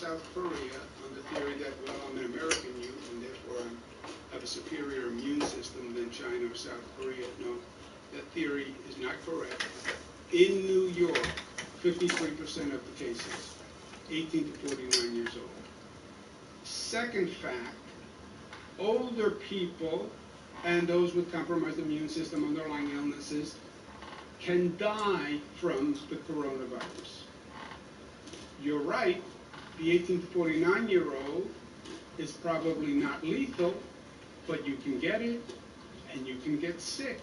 South Korea on the theory that, well, I'm an American youth and therefore I have a superior immune system than China or South Korea. No, that theory is not correct. In New York, 53% of the cases, 18 to 49 years old. Second fact, older people and those with compromised immune system, underlying illnesses, can die from the coronavirus. You're right, the 18 to 49-year-old is probably not lethal, but you can get it and you can get sick.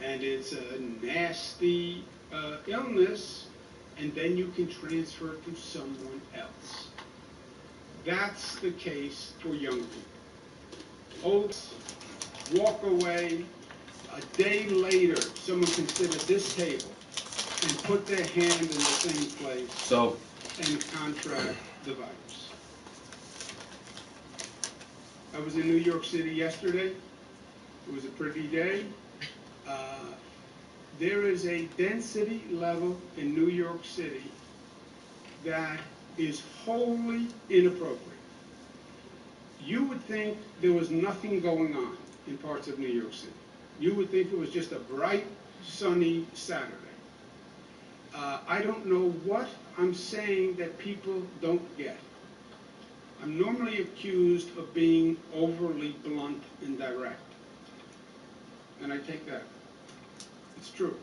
And it's a nasty illness, and then you can transfer it to someone else. That's the case for young people. Old, walk away, a day later, someone can sit at this table and put their hand in the same place and contract the virus. I was in New York City yesterday. It was a pretty day. There is a density level in New York City that is wholly inappropriate. You would think there was nothing going on in parts of New York City. You would think it was just a bright, sunny Saturday. I don't know what I'm saying that people don't get. I'm normally accused of being overly blunt and direct. And I take that. It's true.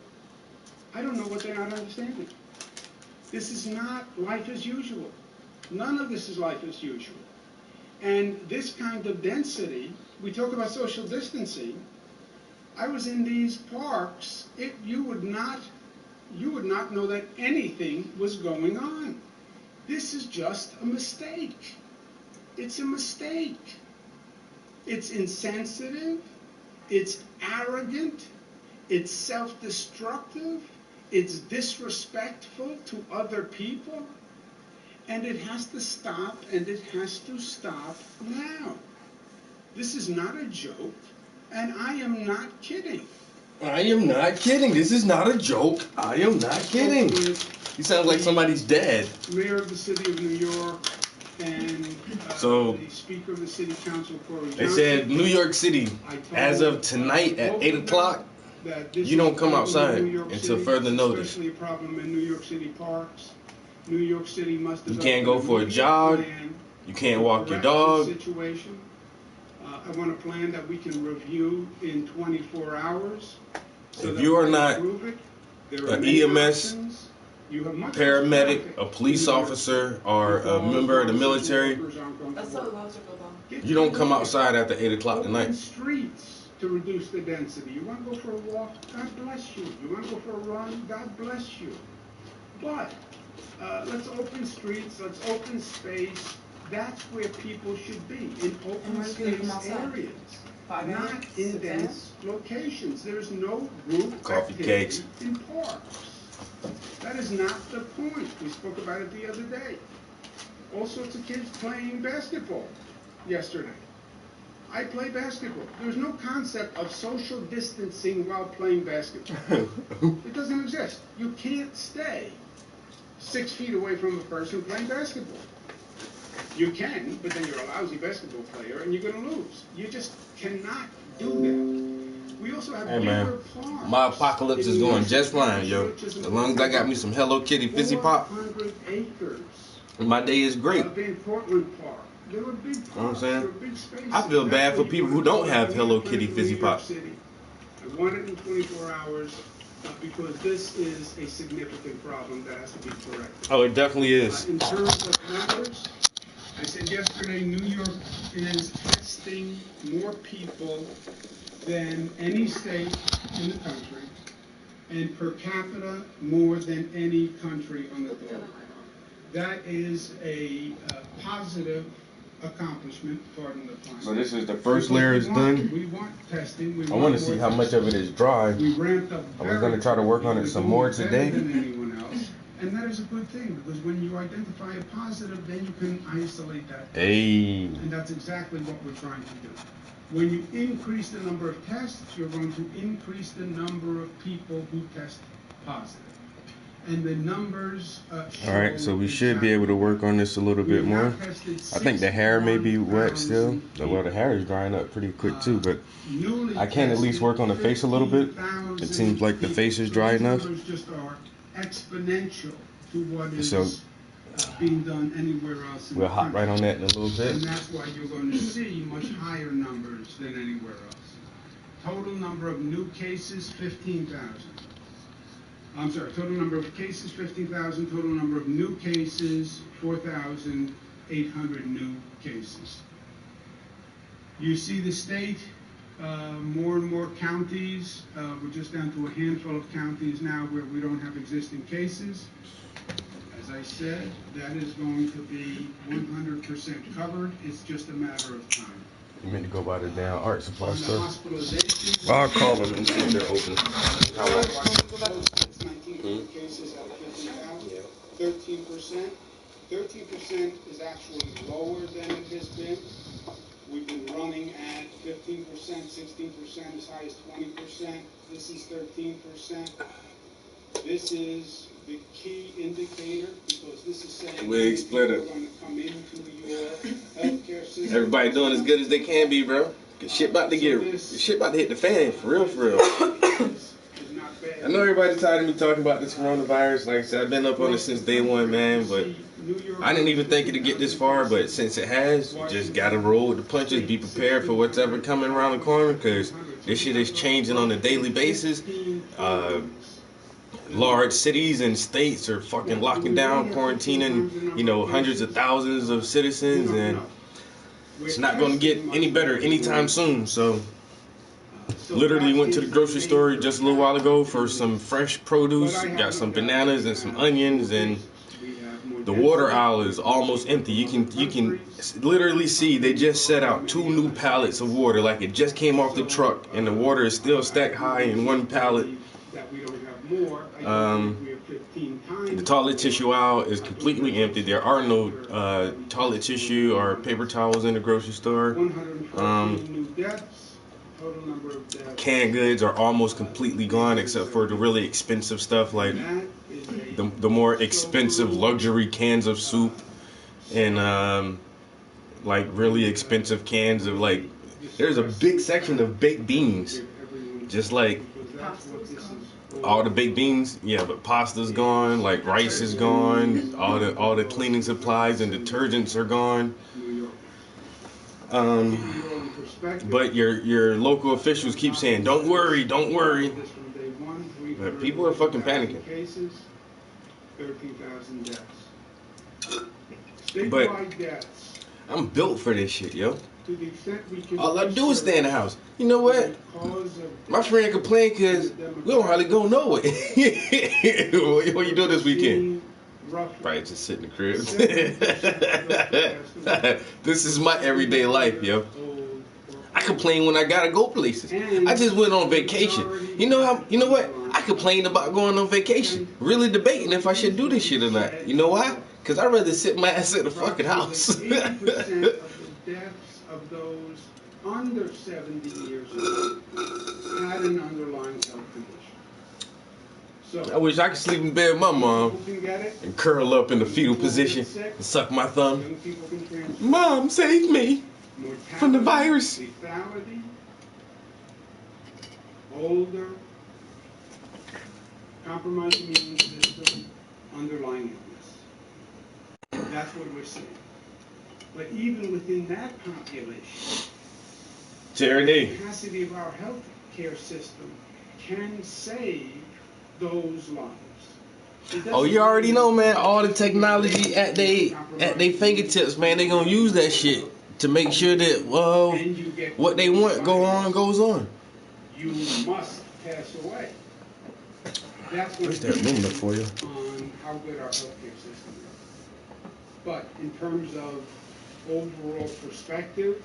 I don't know what they're not understanding. This is not life as usual. None of this is life as usual. And this kind of density, we talk about social distancing. I was in these parks, you would not know that anything was going on. This is just a mistake. It's a mistake. It's insensitive, it's arrogant, it's self-destructive, it's disrespectful to other people, and it has to stop, and it has to stop now. This is not a joke, and I am not kidding. I am not kidding. This is not a joke. I am not kidding. You sound like somebody's dead. Mayor of the city of New York and the Speaker of the City Council, Corey Johnson. They said New York City, as of tonight at 8 o'clock, you don't come outside until further notice. Especially a problem in New York City parks. New York City must develop. You can't go for a jog. You can't walk your dog. Situation. I want a plan that we can review in 24 hours. So if you are not an EMS, paramedic, a police officer, or a member of the military, you don't come outside after 8 o'clock tonight. Streets to reduce the density. You want to go for a walk? God bless you. You want to go for a run? God bless you. But let's open streets. Let's open space. That's where people should be, in open space areas, not in dense locations. There's no group activity in parks. That is not the point. We spoke about it the other day. All sorts of kids playing basketball yesterday. I play basketball. There's no concept of social distancing while playing basketball. It doesn't exist. You can't stay 6 feet away from a person playing basketball. You can, but then you're a lousy basketball player and you're going to lose. You just cannot do that. We also have bigger parks. My apocalypse is going just fine, yo. As long as I got me some Hello Kitty Fizzy Pop, 400 acres. My day is great. In Portland Park. There were big parks. You know what I'm saying? There were big spaces. I feel bad for people who don't have Hello Kitty Fizzy Pop. I want it in 24 hours. Because this is a significant problem that has to be corrected. Oh, it definitely is. In terms of numbers, I said yesterday, New York is testing more people than any state in the country, and per capita more than any country on the globe. That is a positive accomplishment, pardon the pun. So this is the first layer is done. We want testing. I want to see how much of it is dry. We ramped up. I was going to try to work on it some more today. Than anyone else. And that is a good thing, because when you identify a positive, then you can isolate that. Hey. And that's exactly what we're trying to do. When you increase the number of tests, you're going to increase the number of people who test positive. And the numbers Alright, so we should be able to work on this a little bit more. I think the hair may be wet still. Well, the hair is drying up pretty quick too, but I can at least work on the face a little bit. It seems like the face is dry enough. Exponential to what is So being done anywhere else. We'll hop right on that in a little bit. And that's why you're going to see much higher numbers than anywhere else. Total number of new cases, 15,000. I'm sorry, total number of cases, 15,000. Total number of new cases, 4,800 new cases. You see the state, more and more counties. We're just down to a handful of counties now where we don't have existing cases. As I said, that is going to be 100% covered. It's just a matter of time. You meant to go by the damn art supply store? I'll call them and see if they're open. How long? 19 cases out of 15,000. 13%. 13% is actually lower than it has been. We've been running at 15%, 16%, as high as 20%. This is 13%. This is the key indicator because this is saying we split it. Going to come into your healthcare system. Everybody doing as good as they can be, bro. Cause shit about to hit the fan, for real. I know everybody's tired of me talking about this coronavirus. Like I said, I've been up on it since day one, man. But I didn't even think it'd get this far. But since it has, you just gotta roll with the punches. Be prepared for whatever coming around the corner, cause this shit is changing on a daily basis. Large cities and states are fucking locking down, quarantining, hundreds of thousands of citizens, and it's not going to get any better anytime soon. So, literally went to the grocery store just a little while ago for some fresh produce. Got some bananas and some onions, and the water aisle is almost empty. You can literally see they just set out 2 new pallets of water, like it just came off the truck, and the water is still stacked high in one pallet. The toilet tissue aisle is completely empty. There are no toilet tissue or paper towels in the grocery store. Canned goods are almost completely gone, except for the really expensive stuff like the more expensive luxury cans of soup and like really expensive cans of like. There's a big section of baked beans, just like. All the baked beans, yeah, but pasta's gone, like rice is gone, all the cleaning supplies and detergents are gone. But your local officials keep saying, don't worry. But people are fucking panicking. But I'm built for this shit, yo. All I do is stay in the house. You know what? My friend complained because we don't hardly go nowhere. What you doing this weekend? Probably just sit in the crib. This is my everyday life, yo. I complain when I gotta go places. I just went on vacation. You know what? I complained about going on vacation. Really debating if I should do this shit or not. You know why? Because I'd rather sit my ass in the fucking house. Of those under 70 years old had an underlying health condition. So I wish I could sleep in bed with my mom and curl up in the fetal position and suck my thumb. Mom, save me from the virus. Lethality, older, compromised immune system, underlying illness. That's what we're seeing. But even within that population, the capacity of our health care system can save those lives. Oh, you already know, man. All the technology at they fingertips, man. They gonna use that shit to make sure that what they want goes on. You must pass away. That's what's that room look for you? On how good our health care system is. But in terms of overall perspective,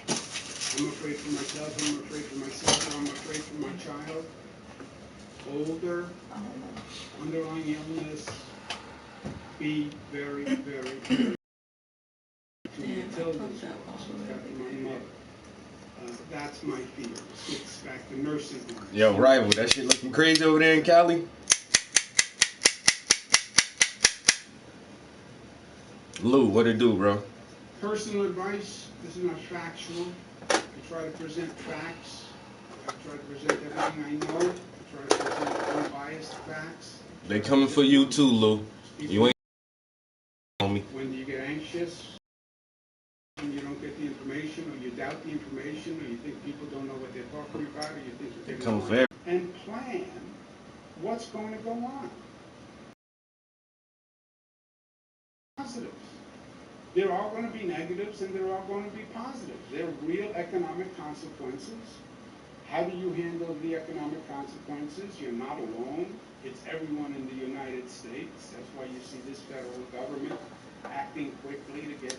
I'm afraid for myself, I'm afraid for my sister, I'm afraid for my child. Older, underlying illness, be very, very, very that's my fear. It's back to nursing homes. Yo, Rival, that shit looking crazy over there in Cali? Lou, what it do, bro? Personal advice, this is not factual. I try to present facts. I try to present everything I know. I try to present unbiased facts. They coming for you too, Lou. You ain't on me. When you get anxious, when you don't get the information, or you doubt the information, or you think people don't know what they're talking about, or you think They come for and plan what's going to go on. Positives. There are going to be negatives and there are going to be positives. There are real economic consequences. How do you handle the economic consequences? You're not alone. It's everyone in the United States. That's why you see this federal government acting quickly to get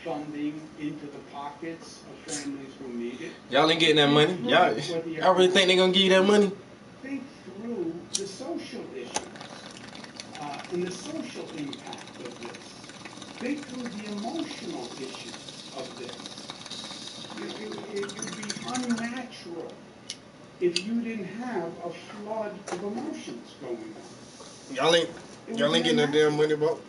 funding into the pockets of families who need it. Y'all ain't getting that money. Y'all really think they gonna give you that money? Think through the social issues and the social impact of this. Think through the emotional issues of this. It would be unnatural if you didn't have a flood of emotions going on. Y'all ain't getting that damn money, bro.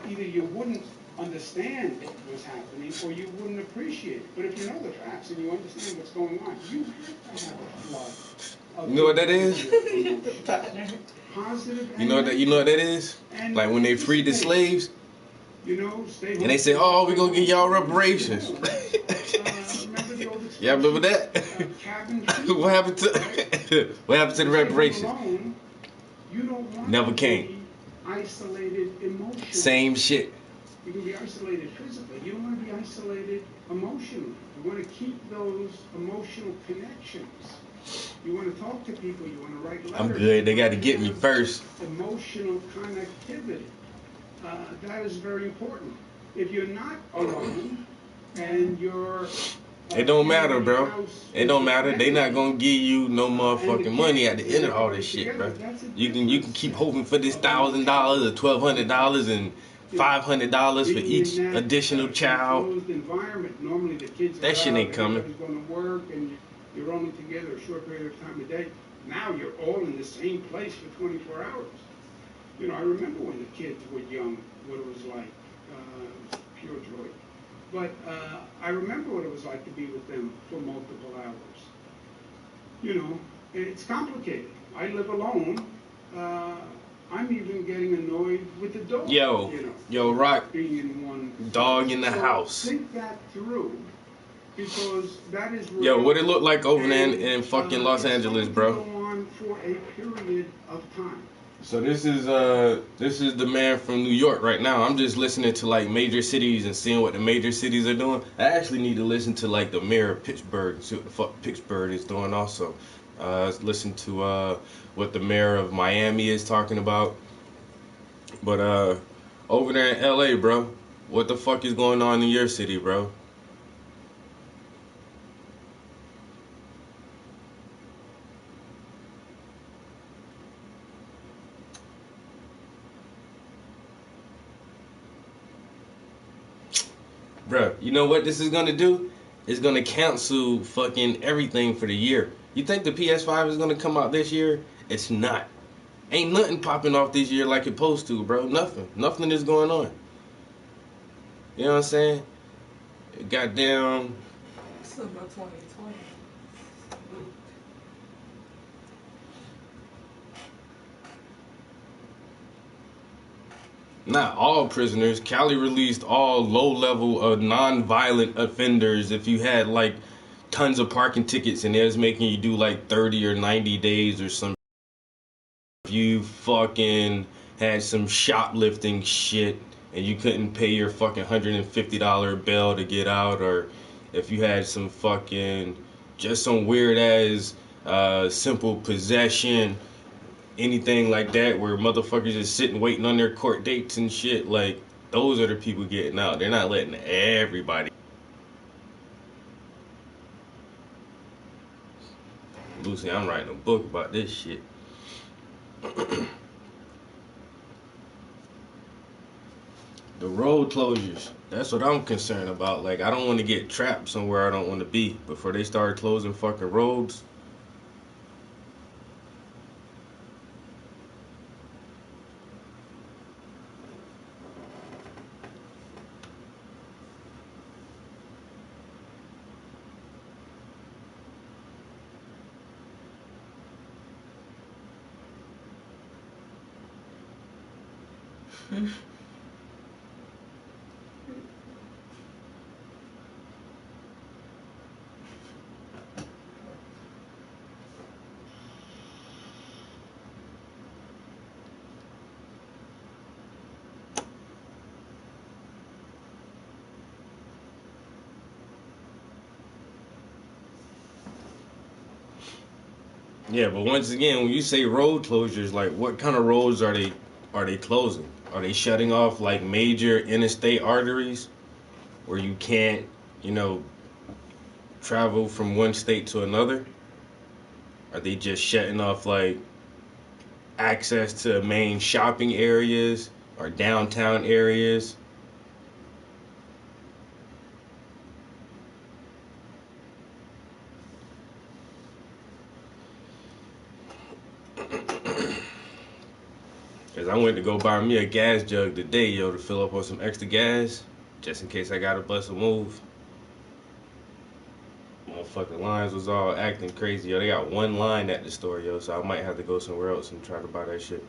Either you wouldn't understand what was happening or you wouldn't appreciate it. But if you know the facts and you understand what's going on, you have to have a flood. You know what that is? Positive. You know what that is? Like when they freed the slaves. And they say, "Oh, we gonna give y'all reparations." Yeah, remember that? What happened to the reparations? Never came. Isolated emotionally. Same shit. You can be isolated physically. You don't want to be isolated emotionally. You want to keep those emotional connections. You want to talk to people. You want to write letters. I'm good. They got to get me first. Emotional connectivity. That is very important. If you're not alone and you're... It don't matter, bro. It don't matter. They not gonna give you no motherfucking money at the end of all this shit, bro. You can keep hoping for this $1,000 or $1,200 and $500 for each additional child. That shit ain't coming. Everybody's going to work and you're only together a short period of time a day. Now you're all in the same place for 24 hours. I remember when the kids were young, what it was like. Pure joy. But I remember what it was like to be with them for multiple hours. It's complicated. I live alone. I'm even getting annoyed with the dog. Yo, Rock. Being in one dog in the house. Think that through, because that is. Yo, what it look like over there in fucking Los Angeles, bro? Go on for a period of time. So this is the man from New York right now. I'm just listening to like major cities and seeing what the major cities are doing. I actually need to listen to like the mayor of Pittsburgh and see what the fuck Pittsburgh is doing also. Listen to what the mayor of Miami is talking about. But over there in LA, bro, what the fuck is going on in your city, bro? Bruh, you know what this is gonna do? It's gonna cancel fucking everything for the year. You think the PS5 is gonna come out this year? It's not. Ain't nothing popping off this year like it's supposed to, bro. Nothing is going on. You know what I'm saying? Goddamn. It's about 2020. Not all prisoners. Cali released all low-level non-violent offenders. If you had like tons of parking tickets and they was making you do like 30 or 90 days or something. If you fucking had some shoplifting shit and you couldn't pay your fucking $150 bill to get out, or if you had some fucking just some weird ass simple possession, anything like that where motherfuckers just sitting waiting on their court dates and shit, like those are the people getting out. They're not letting everybody. Lucy, I'm writing a book about this shit. The road closures, that's what I'm concerned about. Like, I don't want to get trapped somewhere I don't want to be before they start closing fucking roads. Yeah, but once again, when you say road closures, like what kind of roads are they closing? Are they shutting off like major interstate arteries where you can't, you know, travel from one state to another? Are they just shutting off like access to main shopping areas or downtown areas? Cause I went to go buy me a gas jug today, yo, to fill up on some extra gas, just in case I gotta bust a move. Motherfucking lines was all acting crazy, yo. They got one line at the store, yo, so I might have to go somewhere else and try to buy that shit.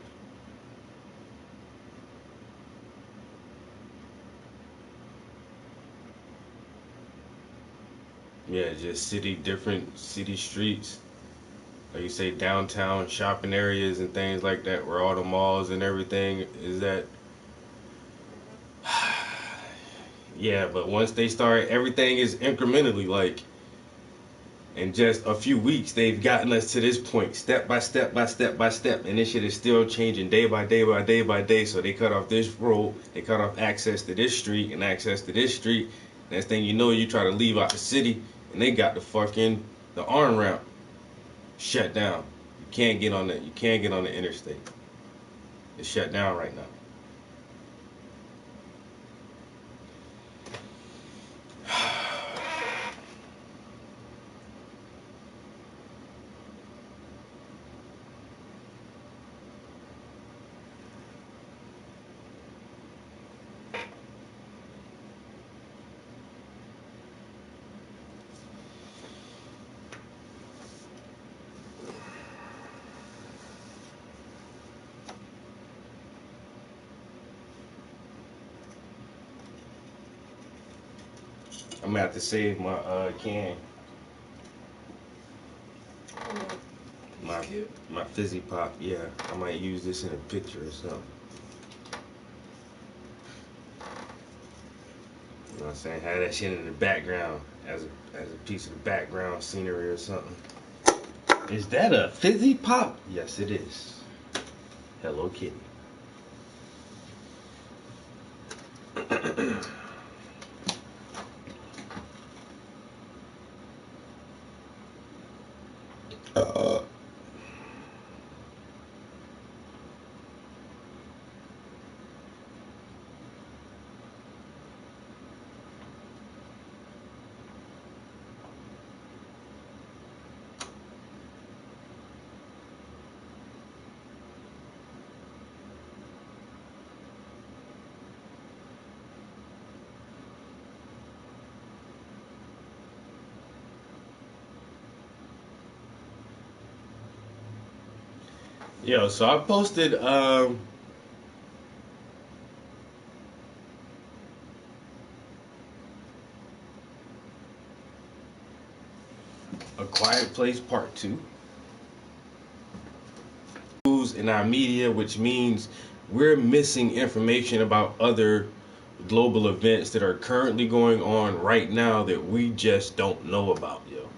Yeah, just different city streets. Like you say, downtown shopping areas and things like that, where all the malls and everything is at. Yeah, but once they start, everything is incrementally like in just a few weeks they've gotten us to this point, step by step by step by step, and this shit is still changing day by day by day by day. So they cut off this road, they cut off access to this street and access to this street. Next thing you know, you try to leave out the city and they got the arm ramp shut down. You can't get on the interstate. It's shut down right now. I'm gonna have to save my can. My fizzy pop, yeah. I might use this in a picture or something. You know what I'm saying? Have that shit in the background as a piece of the background scenery or something. Is that a fizzy pop? Yes, it is. Hello Kitty. Yo, so I posted A Quiet Place Part 2. News in our media, which means we're missing information about other global events that are currently going on right now that we just don't know about, yo.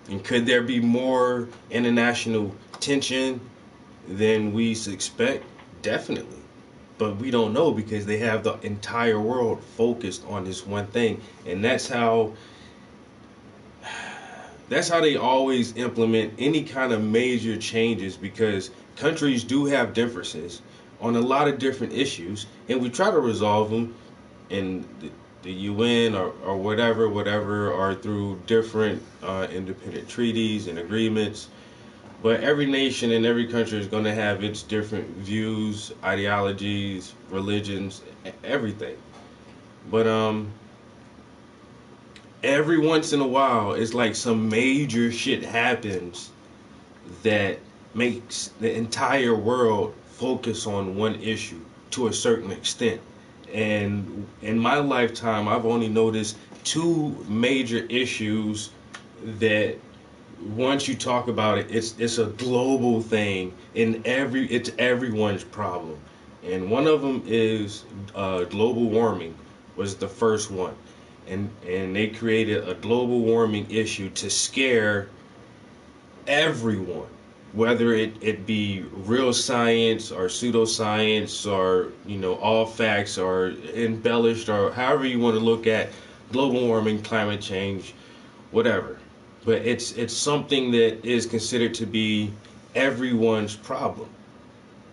And could there be more international tension than we expect? Definitely. But we don't know because they have the entire world focused on this one thing. And that's how they always implement any kind of major changes, because countries do have differences on a lot of different issues, and we try to resolve them in the UN or whatever, or through different independent treaties and agreements. But every nation and every country is going to have its different views, ideologies, religions, everything. But every once in a while, it's like some major shit happens that makes the entire world focus on one issue to a certain extent. And in my lifetime, I've only noticed two major issues that once you talk about it, it's a global thing, and it's everyone's problem. And one of them is global warming was the first one, and they created a global warming issue to scare everyone, whether it be real science or pseudoscience or all facts or embellished or however you want to look at global warming, climate change, whatever. But it's something that is considered to be everyone's problem.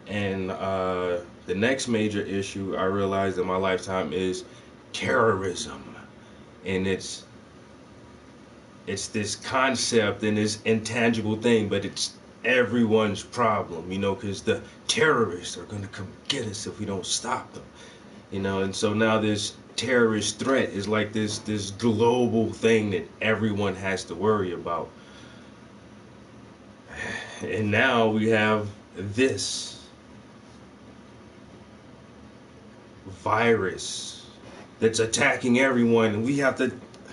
And the next major issue I realized in my lifetime is terrorism, and it's this concept and this intangible thing, but it's everyone's problem, because the terrorists are going to come get us if we don't stop them, and so now this terrorist threat is like this global thing that everyone has to worry about. And now we have this virus that's attacking everyone, and we have to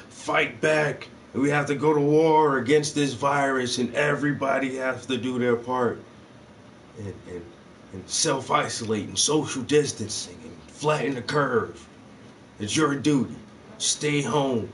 fight back. We have to go to war against this virus, and everybody has to do their part. And self-isolate and social distancing and flatten the curve. It's your duty. Stay home.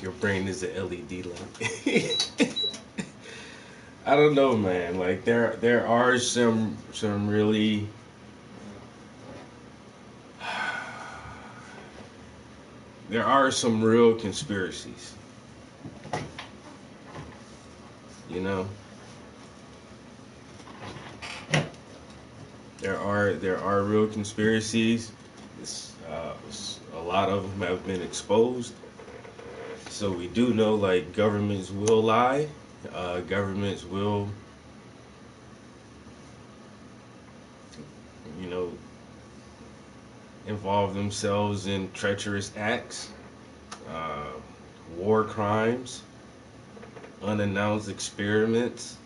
Your brain is an LED light. I don't know, man. Like there are some really there are some real conspiracies. There are real conspiracies. A lot of them have been exposed. So we do know, like, governments will lie. Governments will, involve themselves in treacherous acts, war crimes, unannounced experiments.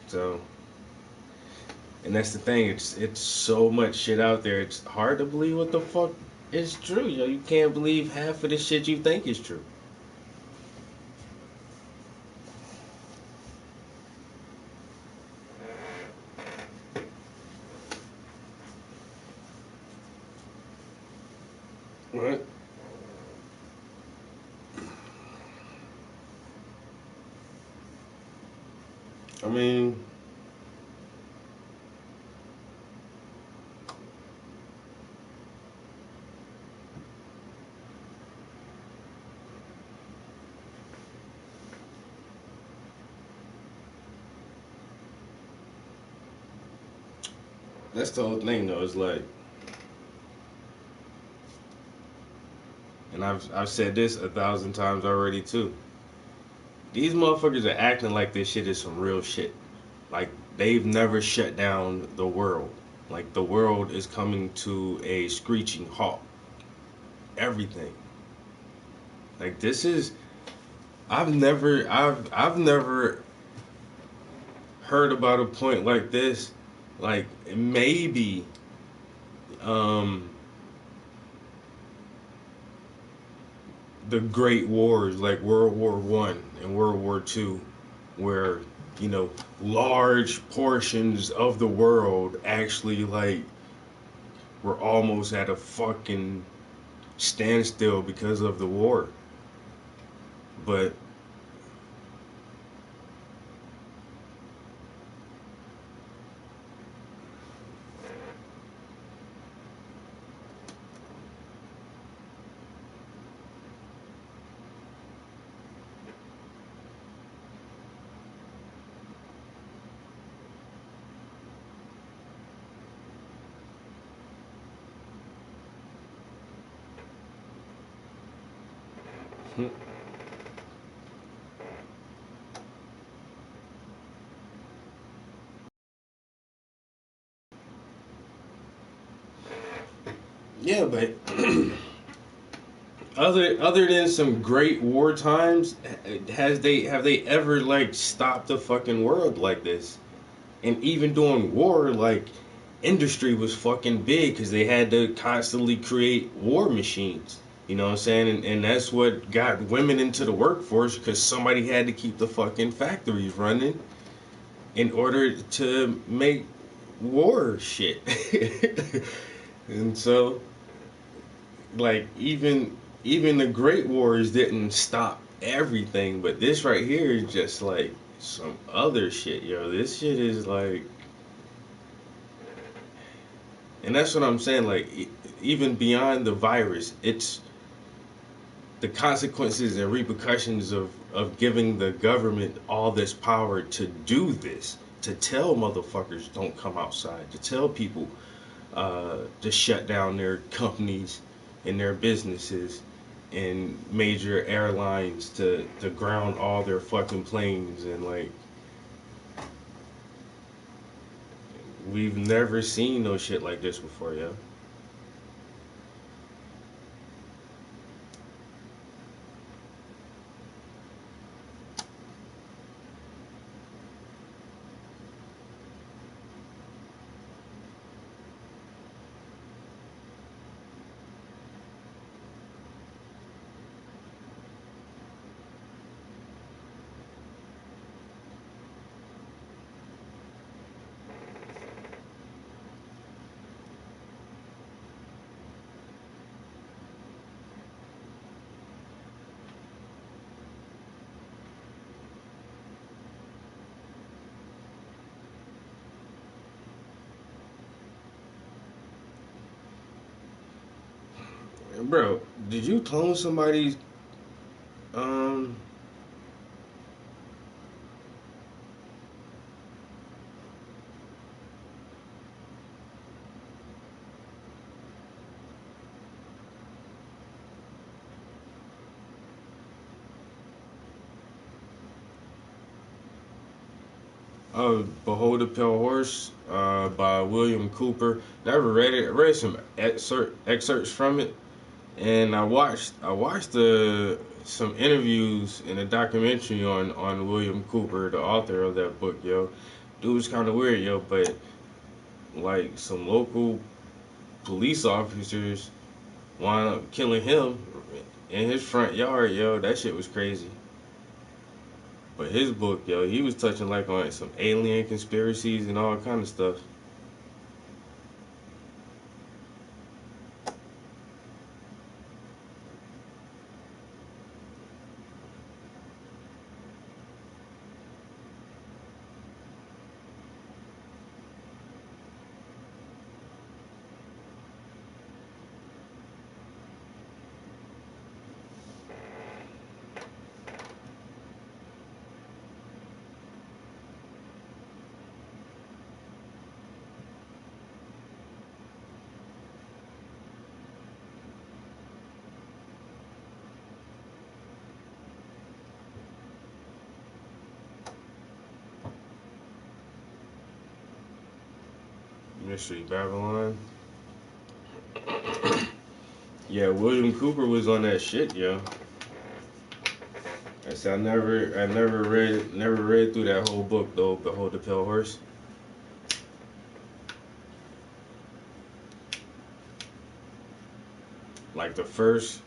So, and that's the thing. It's so much shit out there. It's hard to believe what the fuck is true. You can't believe half of the shit you think is true. What? I mean, that's the whole thing, though. It's like, and I've said this 1,000 times already too. These motherfuckers are acting like this shit is some real shit. Like, they've never shut down the world. Like, the world is coming to a screeching halt. Everything. Like, this is, I've never heard about a point like this. Like, maybe the great wars like World War I and World War II, where you know, large portions of the world actually like were almost at a fucking standstill because of the war. But yeah, but other than some great war times, have they ever like stopped the fucking world like this? And even during war, like industry was fucking big because they had to constantly create war machines. You know what I'm saying? And that's what got women into the workforce because somebody had to keep the fucking factories running in order to make war shit. And so, like, even the Great Wars didn't stop everything, but this right here is just like some other shit, yo. This shit is like, and that's what I'm saying. Like, even beyond the virus, it's the consequences and repercussions of giving the government all this power to do this, to tell motherfuckers don't come outside, to tell people to shut down their companies and their businesses, and major airlines to ground all their fucking planes. And like, we've never seen no shit like this before, yo. Bro, did you clone somebody's um Behold the Pale Horse by William Cooper? Never read it. I read some excerpts from it, and I watched some interviews and a documentary on William Cooper, the author of that book, yo. Dude was kind of weird, yo, but like some local police officers wound up killing him in his front yard, yo. That shit was crazy. But his book, yo, he was touching like on some alien conspiracies and all kind of stuff. Mystery Babylon. Yeah, William Cooper was on that shit, yo. I said I never read through that whole book though. Behold the Pale Horse. Like the first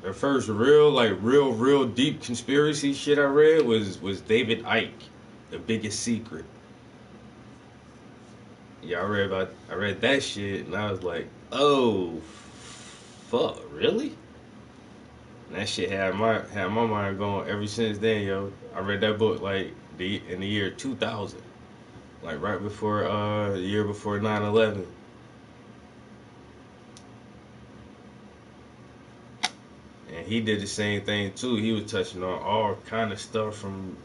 The first real deep conspiracy shit I read was David Icke, The Biggest Secret. Yeah, I read that shit and I was like, oh fuck, really? And that shit had my mind going ever since then, yo. I read that book like in the year 2000, like right before the year before 9/11. And he did the same thing too. He was touching on all kind of stuff from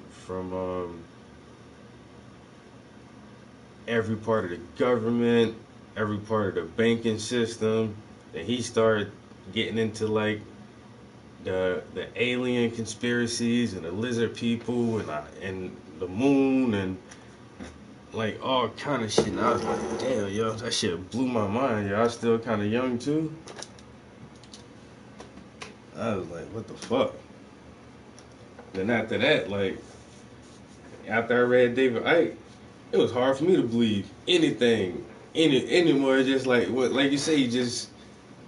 every part of the government, every part of the banking system. And he started getting into like the alien conspiracies and the lizard people and the moon and like all kind of shit. And I was like, damn, yo, that shit blew my mind. Yo, I was still kind of young too. I was like, what the fuck? Then after that, like, after I read David Icke, it was hard for me to believe anything anymore. Just like what, like you say,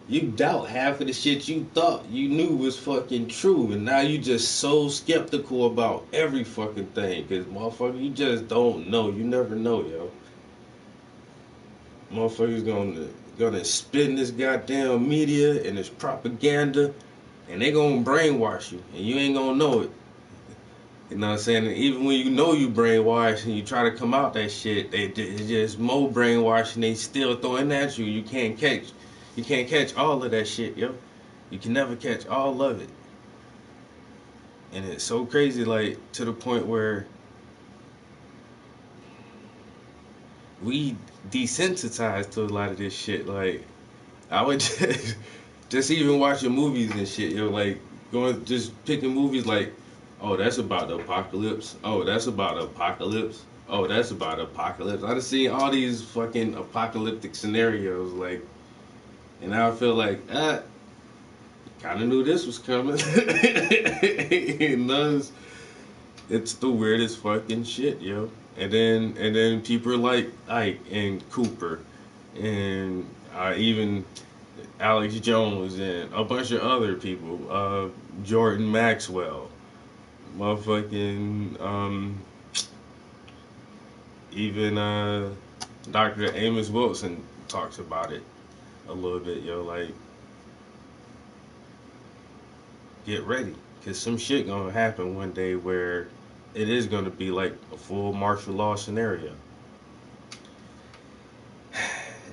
you doubt half of the shit you thought you knew was fucking true, and now you just so skeptical about every fucking thing. Cause motherfucker, you just don't know. You never know, yo. Motherfuckers gonna spin this goddamn media and this propaganda. And they gonna brainwash you, and you ain't gonna know it. You know what I'm saying? And even when you know you brainwashed and you try to come out that shit, it's just more brainwashing. They still throwing at you. You can't catch all of that shit, yo. You can never catch all of it. And it's so crazy, like to the point where we desensitized to a lot of this shit. Like I would just even watching movies and shit, yo, like just picking movies like, oh, that's about the apocalypse. Oh, that's about the apocalypse. Oh, that's about the apocalypse. I've seen all these fucking apocalyptic scenarios, like, and now I feel like, kind of knew this was coming. It's the weirdest fucking shit, yo. And then people like Ike and Cooper, and even Alex Jones and a bunch of other people, Jordan Maxwell, motherfucking, even Dr. Amos Wilson talks about it a little bit, yo. Like, get ready, cause some shit gonna happen one day where it is gonna be like a full martial law scenario,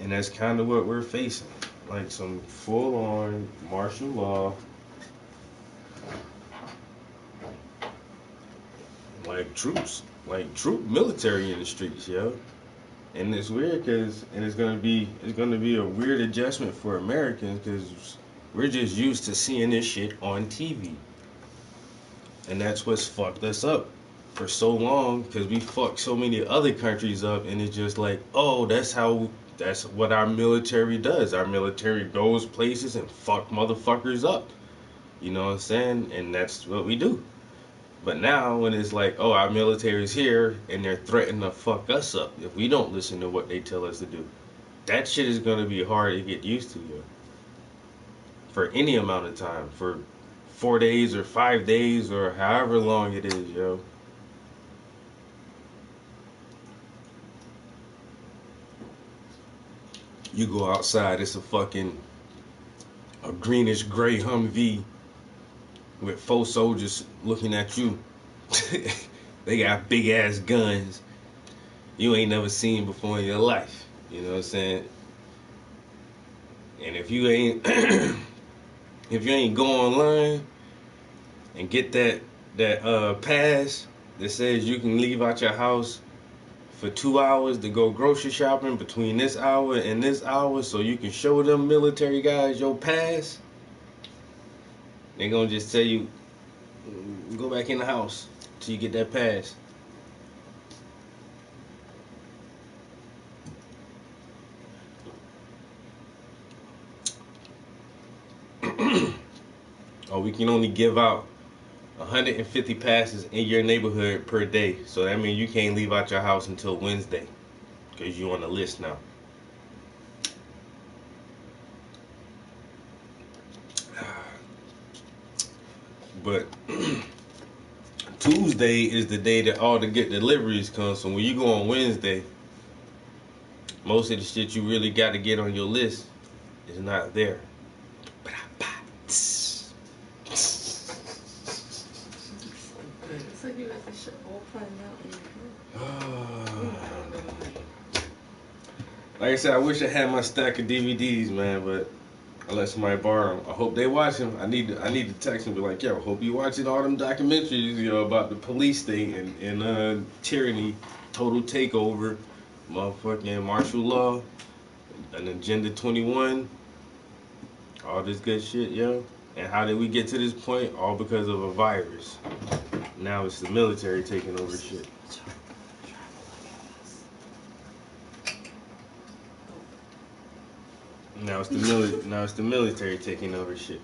and that's kind of what we're facing. Like some full-on martial law, like troop military in the streets, yo. And it's weird it's gonna be a weird adjustment for Americans because we're just used to seeing this shit on TV, and that's what's fucked us up for so long because we fucked so many other countries up, and it's just like, oh, that's what our military does. Our military goes places and fuck motherfuckers up. You know what I'm saying? And that's what we do. But now when it's like, oh, our military's here and they're threatening to fuck us up if we don't listen to what they tell us to do, that shit is gonna be hard to get used to, yo. For any amount of time, for 4 days or 5 days or however long it is, yo. You go outside, it's a greenish gray Humvee with 4 soldiers looking at you. They got big ass guns you ain't never seen before in your life. You know what I'm saying? And if you ain't go online and get that pass that says you can leave out your house for 2 hours to go grocery shopping between this hour and this hour so you can show them military guys your pass, they gonna just tell you, go back in the house till you get that pass. Or we can only give out 150 passes in your neighborhood per day. So that means you can't leave out your house until Wednesday because you're on the list now. But Tuesday is the day that all the get deliveries come. So when you go on Wednesday, most of the shit you really got to get on your list is not there. It's like you got this shit all planned out in your head. Like I said, I wish I had my stack of DVDs, man, but I let somebody borrow them. I hope they watch them. I need to text them and be like, yo, hope you watching all them documentaries, you know, about the police state and tyranny, total takeover, motherfucking martial law, and Agenda 21, all this good shit, yo. And how did we get to this point? All because of a virus. Now it's the military taking over shit. Now it's the military taking over shit.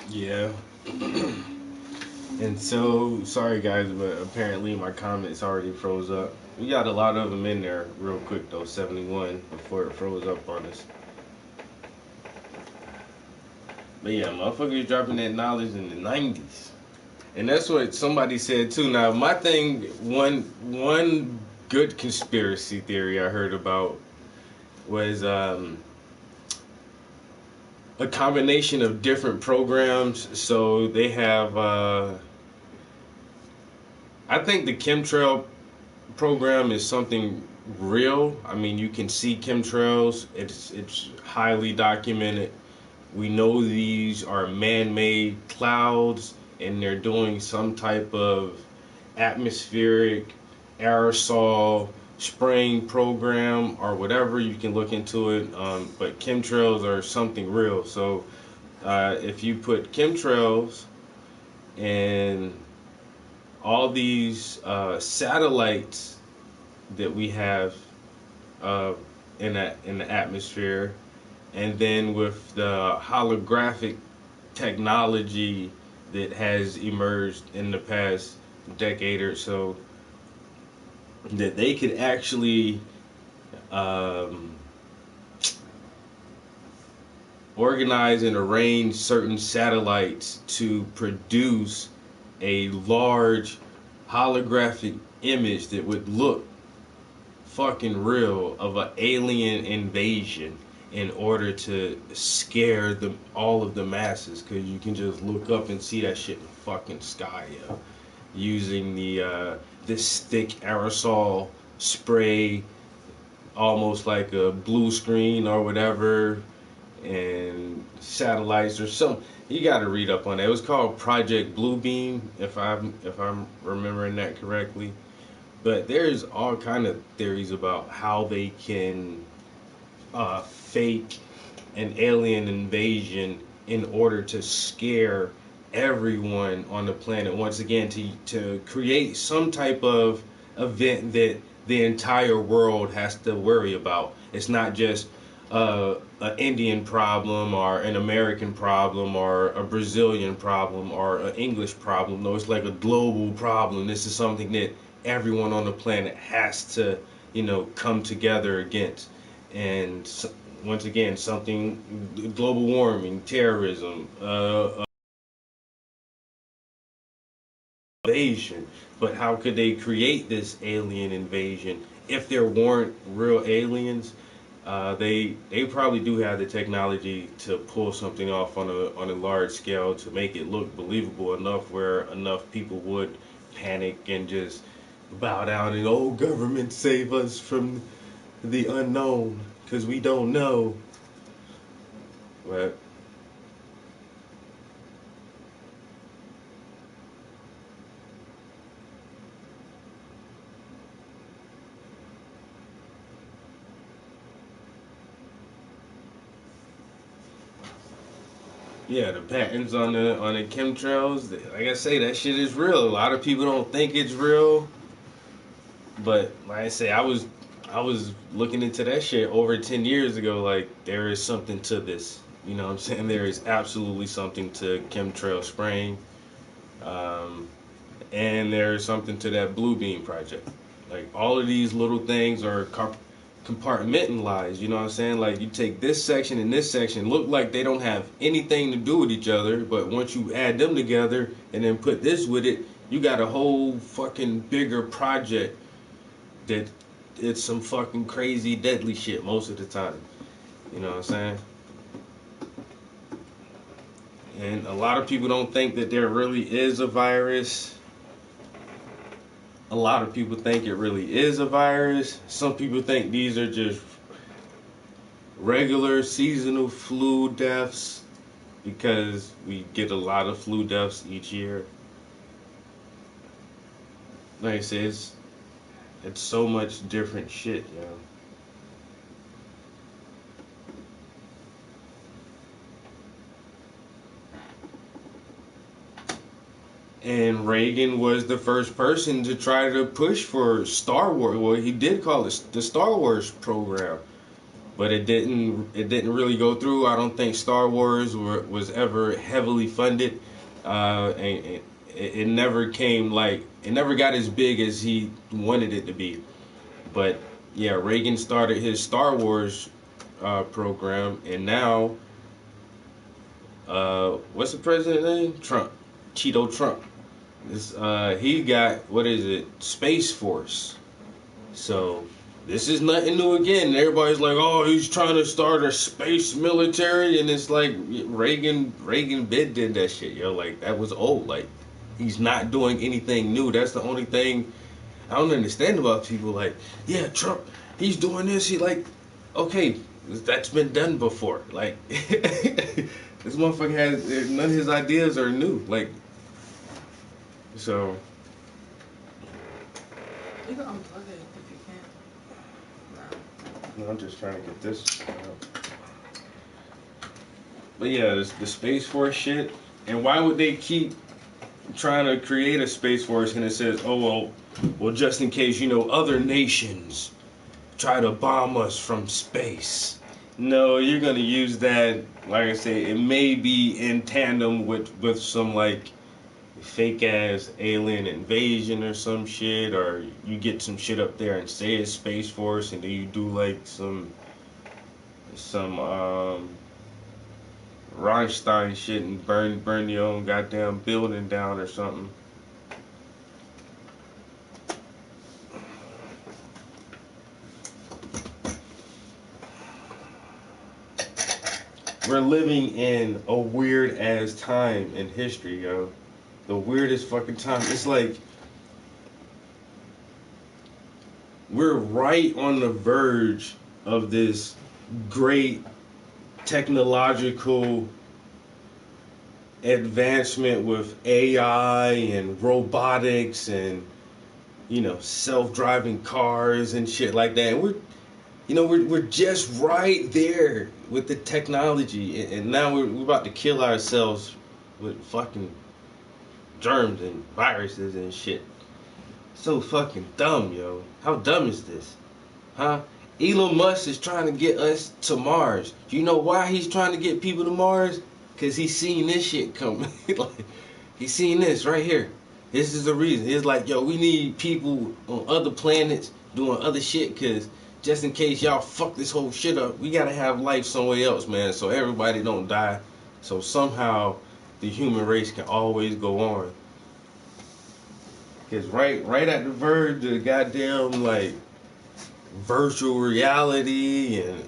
Yeah. And so, sorry guys, but apparently my comments already froze up. We got a lot of them in there real quick though, 71, before it froze up on us. But yeah, motherfuckers dropping that knowledge in the 90s. And that's what somebody said too. Now, my thing, one good conspiracy theory I heard about was a combination of different programs. So they have, I think the chemtrail program is something real. I mean, you can see chemtrails. It's highly documented. We know these are man-made clouds, and they're doing some type of atmospheric aerosol spraying program or whatever. You can look into it. But chemtrails are something real. So if you put chemtrails and all these satellites that we have in the atmosphere, and then with the holographic technology that has emerged in the past decade or so, that they could actually organize and arrange certain satellites to produce a large holographic image that would look fucking real of an alien invasion in order to scare all of the masses, because you can just look up and see that shit in the fucking sky, yo. Using this thick aerosol spray, almost like a blue screen or whatever, and satellites or something. You got to read up on that. It was called Project Bluebeam, if I'm remembering that correctly. But there's all kind of theories about how they can fake an alien invasion in order to scare everyone on the planet once again, to create some type of event that the entire world has to worry about. It's not just an Indian problem or an American problem or a Brazilian problem or an English problem. No, it's like a global problem. This is something that everyone on the planet has to, come together against. And once again, something, global warming, terrorism, invasion. But how could they create this alien invasion if there weren't real aliens? They probably do have the technology to pull something off on a large scale to make it look believable enough where enough people would panic and just bow down and, oh, government, save us from the unknown, because we don't know. But Yeah, the patents on the chemtrails. Like I say, that shit is real. A lot of people don't think it's real, but like I say, I was looking into that shit over 10 years ago. Like, there is something to this. You know what I'm saying? There is absolutely something to chemtrail spraying. And there's something to that Blue Beam project. Like, all of these little things are compartmentalized, you know what I'm saying? Like, you take this section and this section, look like they don't have anything to do with each other, but once you add them together and then put this with it, you got a whole fucking bigger project that it's some fucking crazy deadly shit most of the time. You know what I'm saying? And a lot of people don't think that there really is a virus. A lot of people think it really is a virus. Some people think these are just regular seasonal flu deaths because we get a lot of flu deaths each year. Like I said, it's so much different shit, yo. And Reagan was the first person to try to push for Star Wars. Well, he did call it the Star Wars program, but it didn't really go through. I don't think Star Wars was ever heavily funded, and it never came it never got as big as he wanted it to be. But yeah, Reagan started his Star Wars program, and now what's the president's name? Trump, Cheeto Trump. He got, what is it, Space Force. So this is nothing new again. Everybody's like, oh, he's trying to start a space military, and it's like Reagan did that shit, yo. Like, that was old. Like, he's not doing anything new. That's the only thing I don't understand about people. Like, yeah, Trump, he's doing this. He like, okay, that's been done before. Like, this motherfucker has none of his ideas are new. Like. So you can unplug it if you can. No, I'm just trying to get this out. But yeah, the Space Force shit. And why would they keep trying to create a Space Force and it says, oh, well, just in case, other nations try to bomb us from space. No, you're going to use that, like I say, it may be in tandem with some, like, fake-ass alien invasion or some shit, or you get some shit up there and say it's Space Force, and then you do, like, some Rammstein shit and burn your own goddamn building down or something. We're living in a weird ass time in history, yo. The weirdest fucking time. It's like we're right on the verge of this great technological advancement with AI and robotics and self-driving cars and shit like that. And we're just right there with the technology, and now we're about to kill ourselves with fucking germs and viruses and shit. So fucking dumb, yo. How dumb is this? Huh? Elon Musk is trying to get us to Mars. You know why he's trying to get people to Mars? Because he's seen this shit coming. Like, he's seen this right here. This is the reason. It's like, yo, we need people on other planets doing other shit, because just in case y'all fuck this whole shit up, we gotta have life somewhere else, man, so everybody don't die. So somehow the human race can always go on. Because right at the verge of goddamn, like, virtual reality and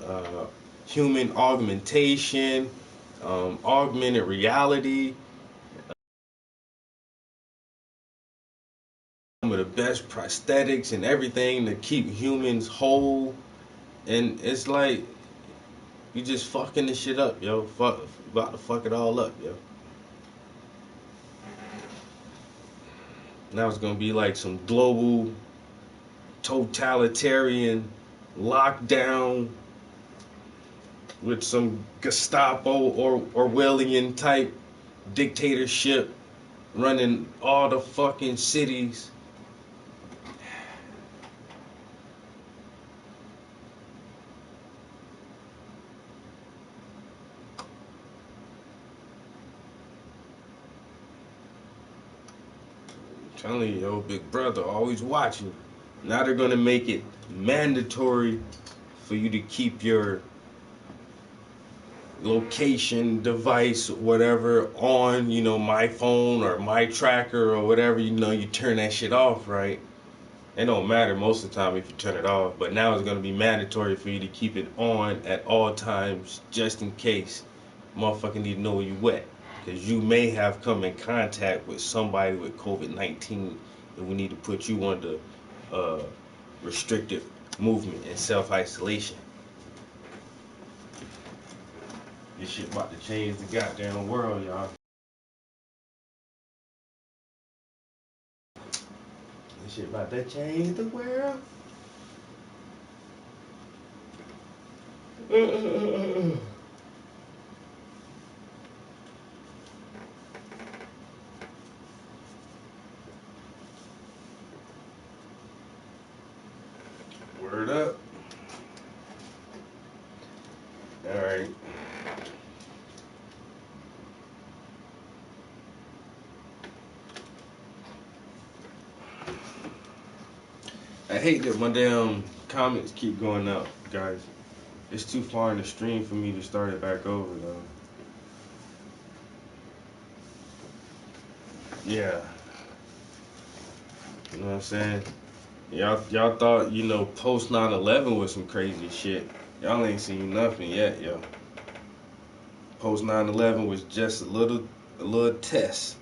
human augmentation, augmented reality, some of the best prosthetics and everything to keep humans whole. And it's like, you just fucking this shit up, yo. About to fuck it all up, yo. Now it's gonna be like some global totalitarian lockdown with some Gestapo or Orwellian type dictatorship running all the fucking cities. I'm telling you, yo, big brother, always watching. Now they're gonna make it mandatory for you to keep your location device, whatever, on, my phone or my tracker or whatever, you turn that shit off, right? It don't matter most of the time if you turn it off, but now it's going to be mandatory for you to keep it on at all times, just in case motherfucker need to know where you at, because you may have come in contact with somebody with COVID-19, and we need to put you under restricted movement and self-isolation. This shit about to change the goddamn world, y'all. This shit about to change the world. Word up. Alright. I hate that my damn comments keep going out, guys. It's too far in the stream for me to start it back over, though. Yeah. You know what I'm saying? Y'all thought, post 9/11 was some crazy shit. Y'all ain't seen nothing yet, yo. Post 9/11 was just a little test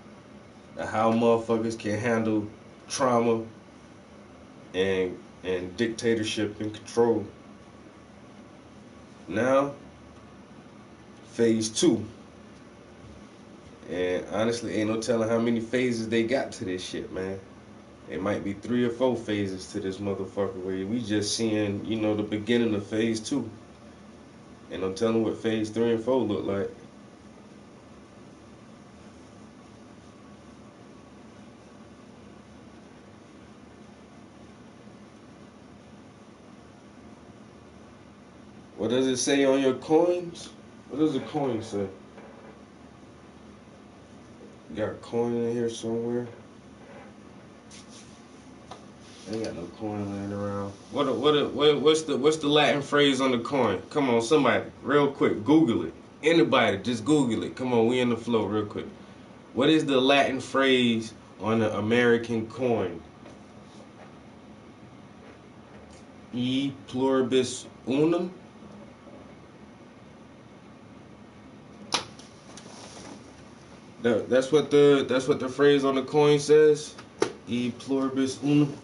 of how motherfuckers can handle trauma and dictatorship and control. Now, phase 2. And honestly, ain't no telling how many phases they got to this shit, man. It might be 3 or 4 phases to this motherfucker where we just seeing, the beginning of phase 2. And I'm telling what phase 3 and 4 look like. What does it say on your coins? What does the coin say? You got a coin in here somewhere? Ain't got no coin laying around. What's the Latin phrase on the coin? Come on, somebody, real quick, Google it. Anybody, just Google it. Come on, we in the flow, real quick. What is the Latin phrase on the American coin? E pluribus unum. That's what the phrase on the coin says. E pluribus unum.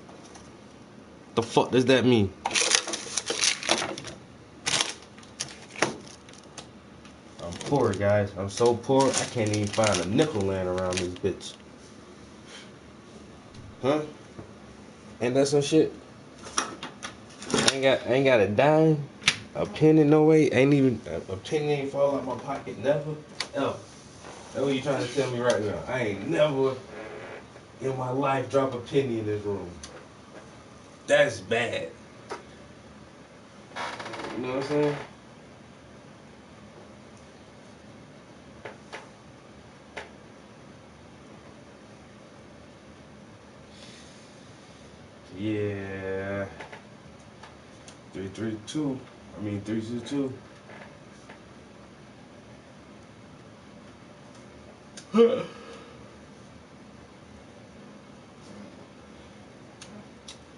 The fuck does that mean? I'm poor, guys. I'm so poor I can't even find a nickel laying around this bitch. Huh? Ain't that some shit? I ain't got a dime, a penny, no way. Ain't even a penny ain't fall out my pocket, never. Ever. That's what you trying to tell me right now. I ain't never in my life drop a penny in this room. That's bad. You know what I'm saying? Yeah. 332. I mean 322.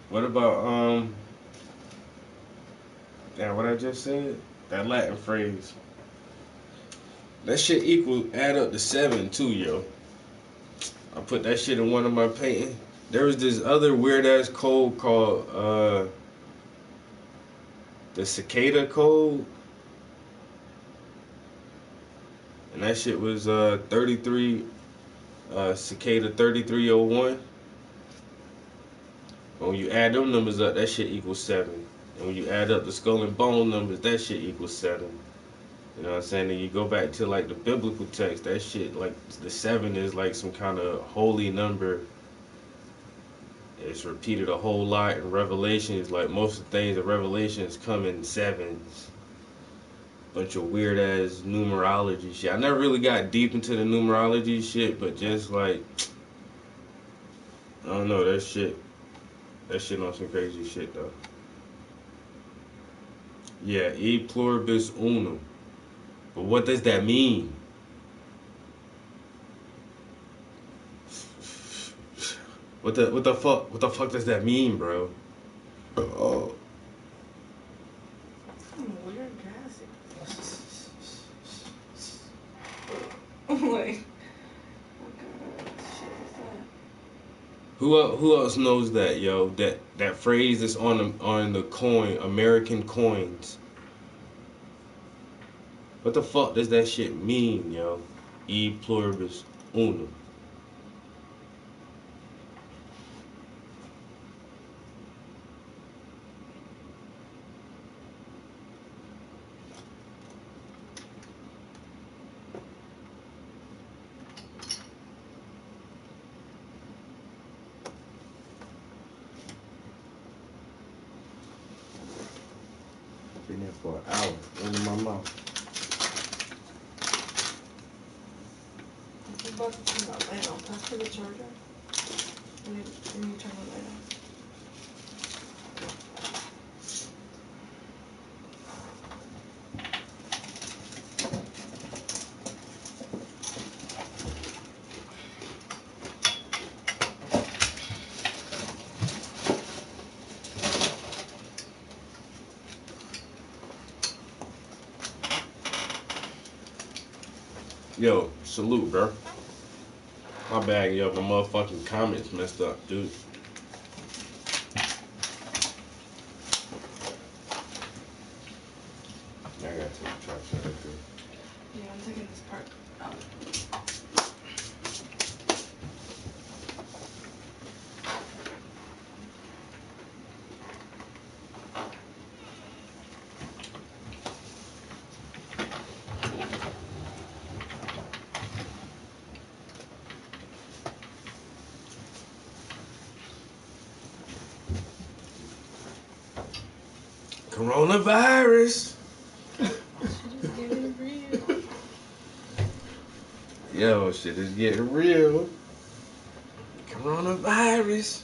What about what I just said? That Latin phrase. That shit add up to 7 too, yo. I put that shit in one of my painting. There was this other weird ass code called the cicada code. And that shit was 33 cicada 3301. When you add them numbers up, that shit equals 7. And when you add up the skull and bone numbers, that shit equals 7. You know what I'm saying? And you go back to like the biblical text, that shit, like the 7 is like some kind of holy number. It's repeated a whole lot in Revelations. Like most of the things in Revelations come in 7s. Bunch of weird ass numerology shit. I never really got deep into the numerology shit, but just like, I don't know, that shit on some crazy shit though. Yeah, e pluribus unum. But what does that mean? What the fuck does that mean, bro? Oh. Weird gassy. Like, Who else knows that, yo? That phrase is on the coin, American coins. What the fuck does that shit mean, yo? E pluribus unum. Been there for an hour. Into my mouth. I'm about to turn that light on. Pass for the charger. Let me turn the light on. Yo, salute, bro. My bad, yo. My motherfucking comments messed up, dude. I gotta take the trash out of here. Yeah, I'm taking this part out. Coronavirus. Shit is getting real. Yo, shit is getting real. Coronavirus.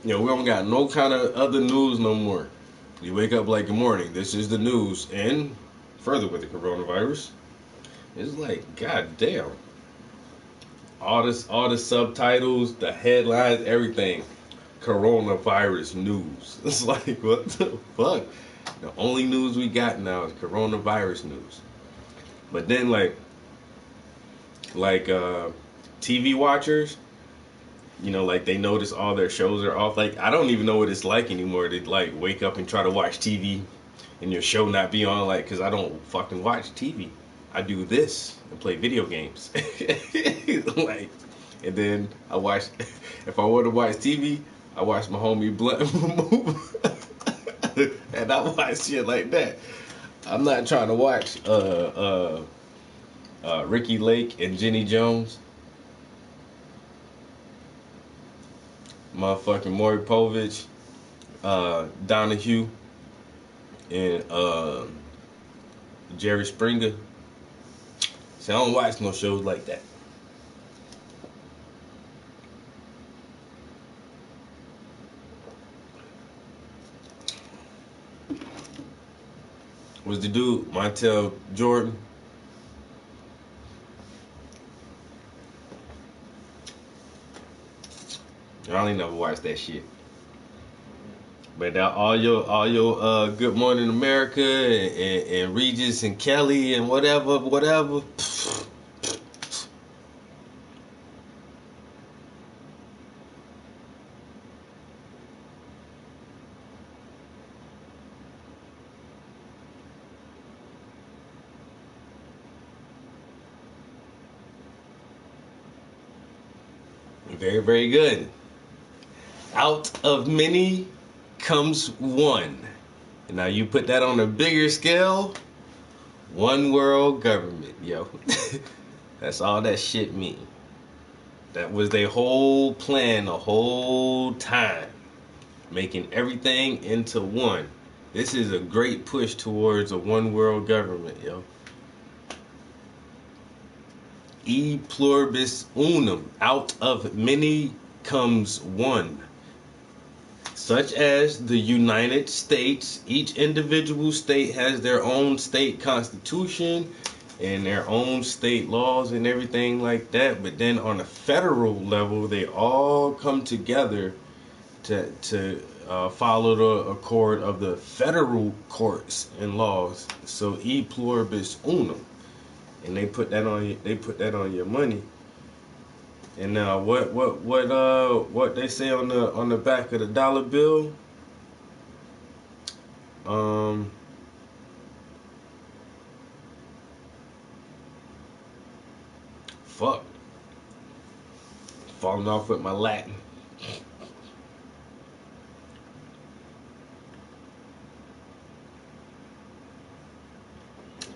Yo, we don't got no kind of other news no more. You wake up like, good morning, this is the news. And further with the coronavirus, it's like, god damn. All the subtitles, the headlines, everything. Coronavirus news. It's like, what the fuck? The only news we got now is coronavirus news. But then TV watchers, you know, like they notice all their shows are off. Like, I don't even know what it's like anymore to like wake up and try to watch TV and your show not be on, like, because I don't fucking watch TV. I do this and play video games. Like, and then I watch, if I want to watch TV, I watch my homie Blunt move. And I watch shit like that. I'm not trying to watch Ricky Lake and Jenny Jones. Motherfucking Maury Povich, Donahue, and Jerry Springer. See, I don't watch no shows like that. Was the dude Montel Jordan? I only never watched that shit. But all your Good Morning America and Regis and Kelly and whatever. Very, very good. Out of many comes one. Now you put that on a bigger scale, one world government, yo. That's all that shit mean. That was their whole plan the whole time. Making everything into one. This is a great push towards a one world government, yo. E pluribus unum. Out of many comes one. Such as the United States. Each individual state has their own state constitution and their own state laws and everything like that. But then on a federal level, they all come together to follow the accord of the federal courts and laws. So e pluribus unum, and they put that on you. They put that on your money. And now what they say on the back of the dollar bill? Fuck. Falling off with my Latin.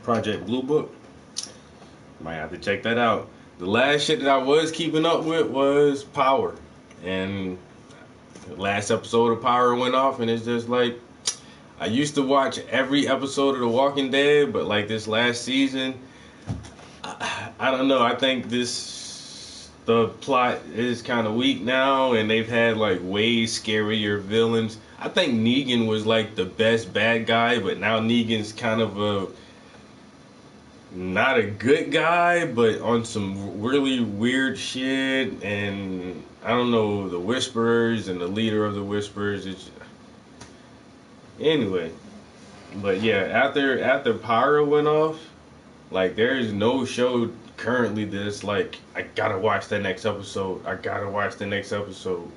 Project Blue Book. Might have to check that out. The last shit that I was keeping up with was Power. And the last episode of Power went off, and it's just like, I used to watch every episode of The Walking Dead, but like this last season, I don't know. I think the plot is kind of weak now, and they've had like way scarier villains. I think Negan was like the best bad guy, but now Negan's kind of not a good guy, but on some really weird shit. And I don't know, the Whisperers and the leader of the Whisperers. Anyway, but yeah, after Pyro went off, like there is no show currently that's like, I gotta watch that next episode. I gotta watch the next episode.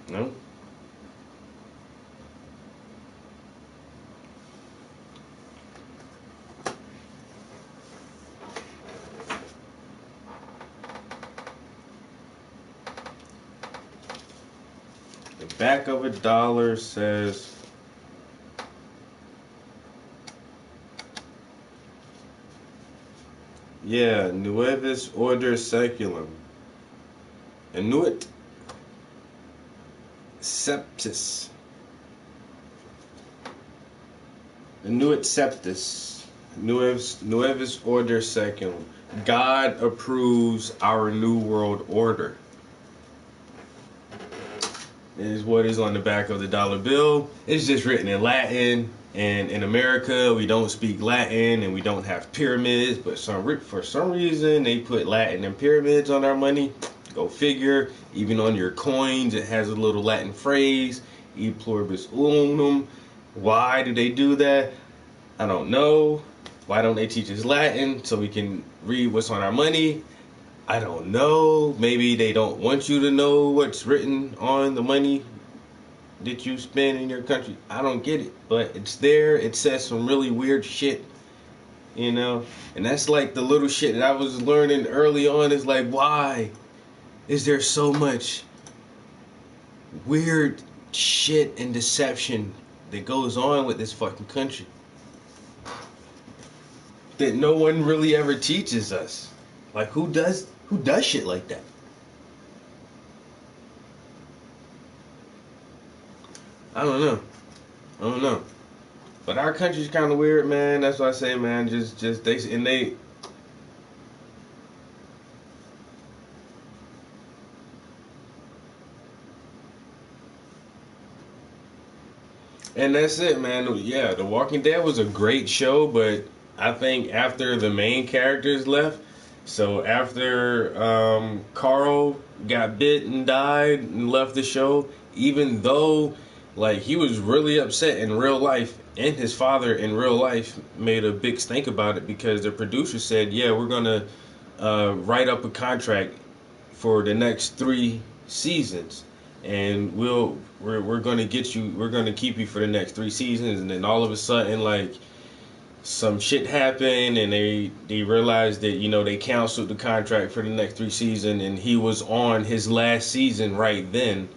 No. The back of a dollar says, yeah, Nuevus Order Seculum. Inuit Septis. Inuit Septis. Nuevus Order Seculum. God approves our new world order. Is what is on the back of the dollar bill. It's just written in Latin, and in America we don't speak Latin and we don't have pyramids, but for some reason they put Latin and pyramids on our money. Go figure. Even on your coins it has a little Latin phrase, e pluribus unum. Why do they do that? I don't know. Why don't they teach us Latin so we can read what's on our money? I don't know. Maybe they don't want you to know what's written on the money that you spend in your country. I don't get it. But it's there. It says some really weird shit, you know? And that's like the little shit that I was learning early on is like, why is there so much weird shit and deception that goes on with this fucking country that no one really ever teaches us? Like, who does shit like that? I don't know. But our country's kind of weird, man. That's why I say, man, just they. And that's it, man. Yeah, The Walking Dead was a great show, but I think after the main characters left, so after Carl got bit and died and left the show, even though like he was really upset in real life, and his father in real life made a big stink about it because the producer said, yeah, we're gonna write up a contract for the next 3 seasons, and we're gonna keep you for the next 3 seasons. And then all of a sudden, like some shit happened, and they realized that, you know, they canceled the contract for the next 3 seasons, and he was on his last season right then.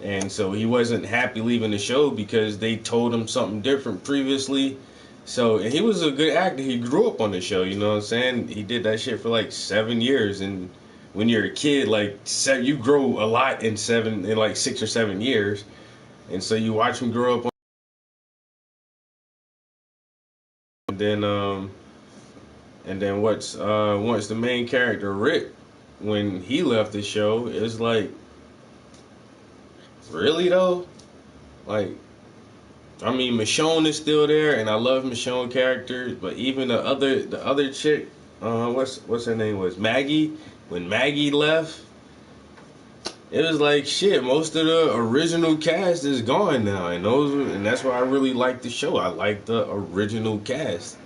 And so he wasn't happy leaving the show because they told him something different previously. So, and he was a good actor. He grew up on the show, you know what I'm saying? He did that shit for like 7 years. And when you're a kid, like, you grow a lot in like 6 or 7 years. And so you watch him grow up on. And then once the main character, Rick, when he left the show, it's like, really though? Like, I mean, Michonne is still there, and I love Michonne characters, but even the other chick, what's her name was Maggie. When Maggie left, it was like shit. Most of the original cast is gone now, and that's why I really like the show. I like the original cast,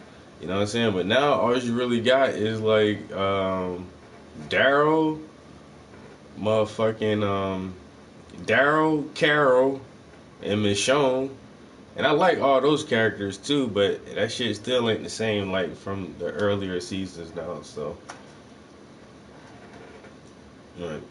you know what I'm saying. But now all you really got is like Daryl, motherfucking Daryl, Carol, and Michonne. And I like all those characters too, but that shit still ain't the same like from the earlier seasons now. So, right.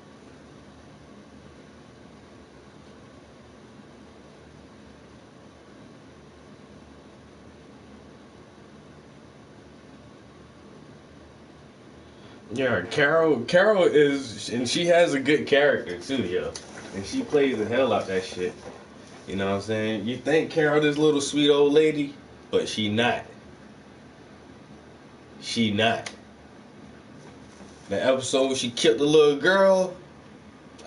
Yeah, Carol is, and she has a good character too, yo. And she plays the hell out that shit. You know what I'm saying? You think Carol this little sweet old lady, but she not. She not. The episode when she killed the little girl,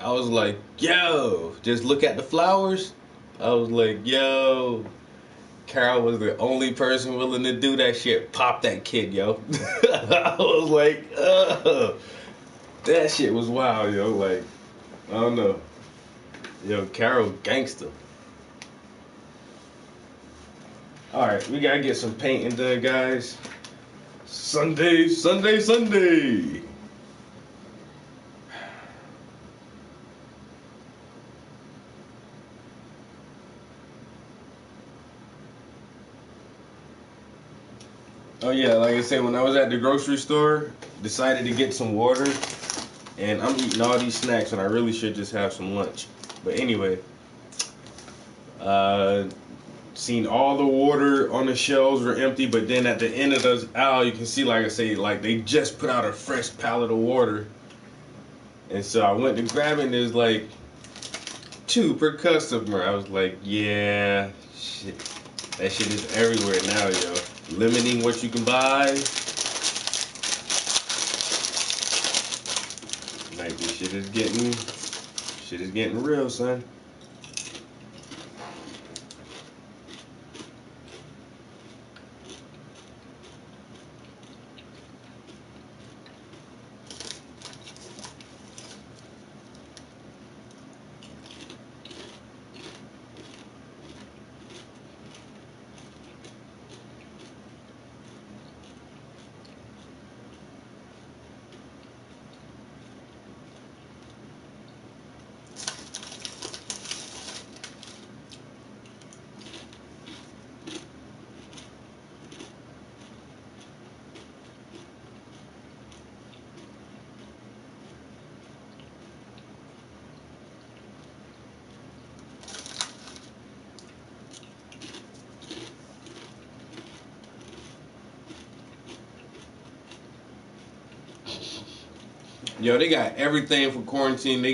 I was like, yo, just look at the flowers. I was like, yo, Carol was the only person willing to do that shit. Pop that kid, yo. I was like, that shit was wild, yo. Like, I don't know. Yo, Carol gangster. Alright, we gotta get some painting done, guys. Sunday, Sunday, Sunday. Oh yeah, like I said, when I was at the grocery store, decided to get some water, and I'm eating all these snacks, and I really should just have some lunch. But anyway, seen all the water on the shelves were empty, but then at the end of the aisle, you can see, like I say, like they just put out a fresh pallet of water, and so I went to grab it, and there's like 2 per customer. I was like, yeah, shit, that shit is everywhere now, yo. Limiting what you can buy. Like, this shit is getting real, son. Yo, they got everything for quarantine. They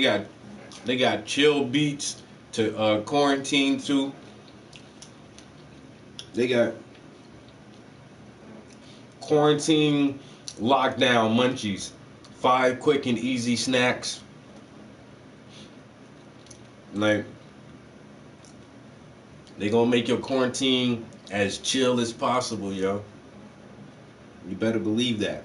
got chill beats to quarantine to. They got quarantine lockdown munchies. 5 quick and easy snacks. Like, they gonna make your quarantine as chill as possible, yo. You better believe that.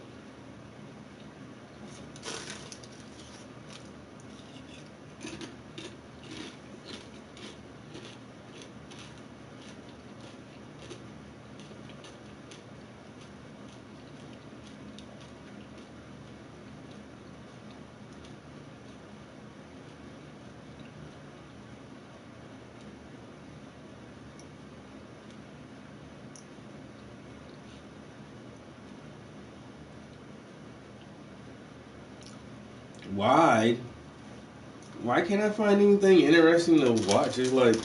Why can't I find anything interesting to watch? It's like,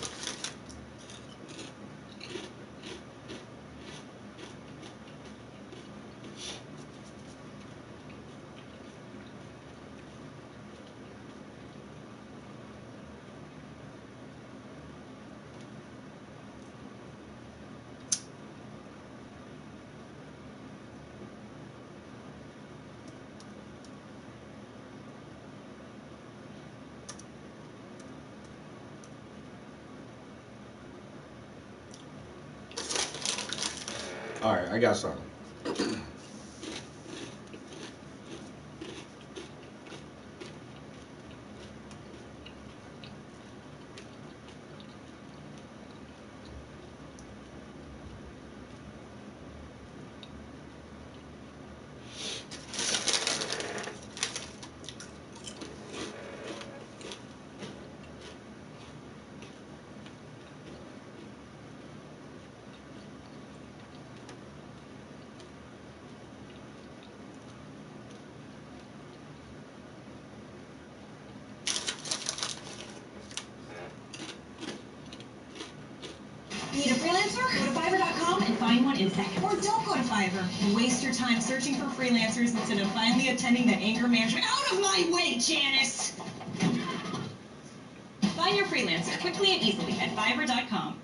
all right, I got something. Need a freelancer? Go to Fiverr.com and find one in seconds. Or don't go to Fiverr and waste your time searching for freelancers instead of finally attending the anger management. Out of my way, Janice! Find your freelancer quickly and easily at Fiverr.com.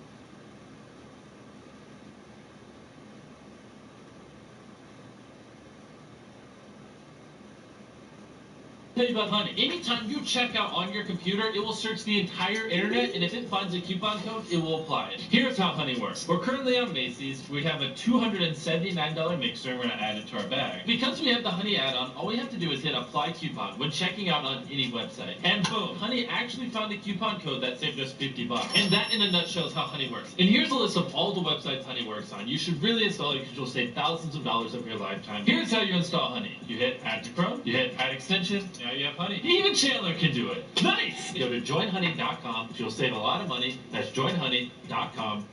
Tell you about Honey. Anytime you check out on your computer, it will search the entire internet, and if it finds a coupon code, it will apply it. Here's how Honey works. We're currently on Macy's. We have a $279 mixer. We're going to add it to our bag. Because we have the Honey add-on, all we have to do is hit apply coupon when checking out on any website. And boom, Honey actually found a coupon code that saved us $50. And that in a nutshell is how Honey works. And here's a list of all the websites Honey works on. You should really install it because you'll save thousands of dollars over your lifetime. Here's how you install Honey. You hit add to Chrome, you hit add extension, now you have Honey. Even Chandler can do it. Nice! Go to joinhoney.com. You'll save a lot of money. That's joinhoney.com.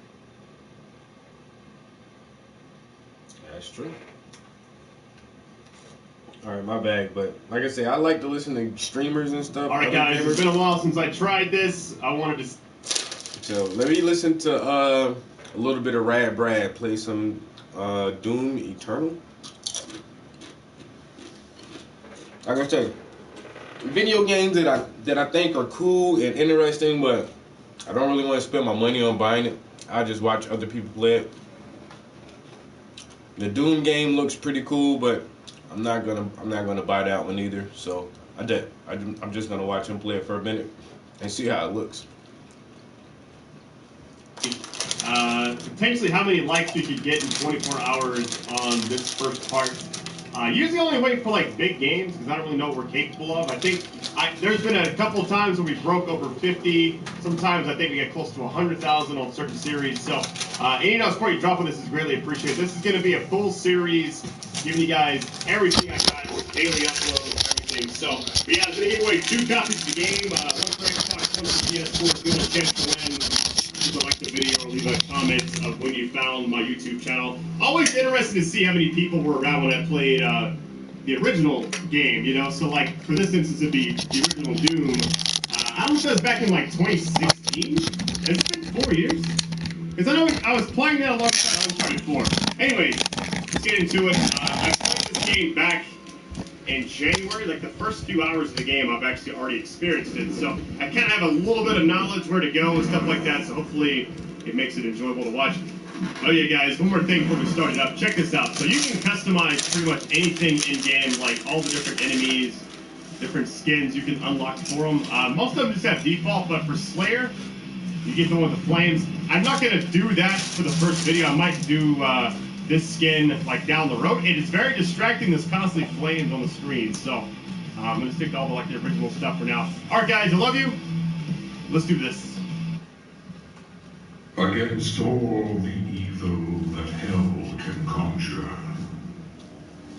That's true. All right, my bad. But like I say, I like to listen to streamers and stuff. All right, guys. It's been a while since I tried this. I wanted to. So let me listen to a little bit of Rad Brad play some Doom Eternal. Like I say, video games that I think are cool and interesting, but I don't really want to spend my money on buying it. I just watch other people play it. The Doom game looks pretty cool, but I'm not gonna buy that one either. So I'm just gonna watch him play it for a minute and see how it looks. Potentially how many likes we could get in 24 hours on this first part. Usually only wait for like big games because I don't really know what we're capable of. I think there's been a couple of times where we broke over 50. Sometimes I think we get close to 100,000 on certain series. So any support you drop on this is greatly appreciated. This is going to be a full series, giving you guys everything I got, daily uploads, everything. So yeah, I'm going to give away 2 copies of the game. One for Xbox, one for PS4. If you want a chance to win, please like the video or leave a comment of when you found my YouTube channel. Always interested to see how many people were around when I played the original game, you know? So like, for this instance, it'd be the original Doom. I don't know if that was back in like 2016. Has it been 4 years? Because I know I was playing that a long time. I was trying to 4. Anyways, let's get into it. I played this game back in January. Like the first few hours of the game, I've actually already experienced it. So I kind of have a little bit of knowledge where to go and stuff like that. So hopefully it makes it enjoyable to watch. Oh yeah, guys, one more thing before we start it up. Check this out. So you can customize pretty much anything in-game, like all the different enemies, different skins you can unlock for them. Most of them just have default, but for Slayer, you get the one with the flames. I'm not going to do that for the first video. I might do this skin like down the road. It is very distracting. There's constantly flames on the screen. So I'm going to stick to all the original stuff for now. All right, guys, I love you. Let's do this. Against all the evil that hell can conjure,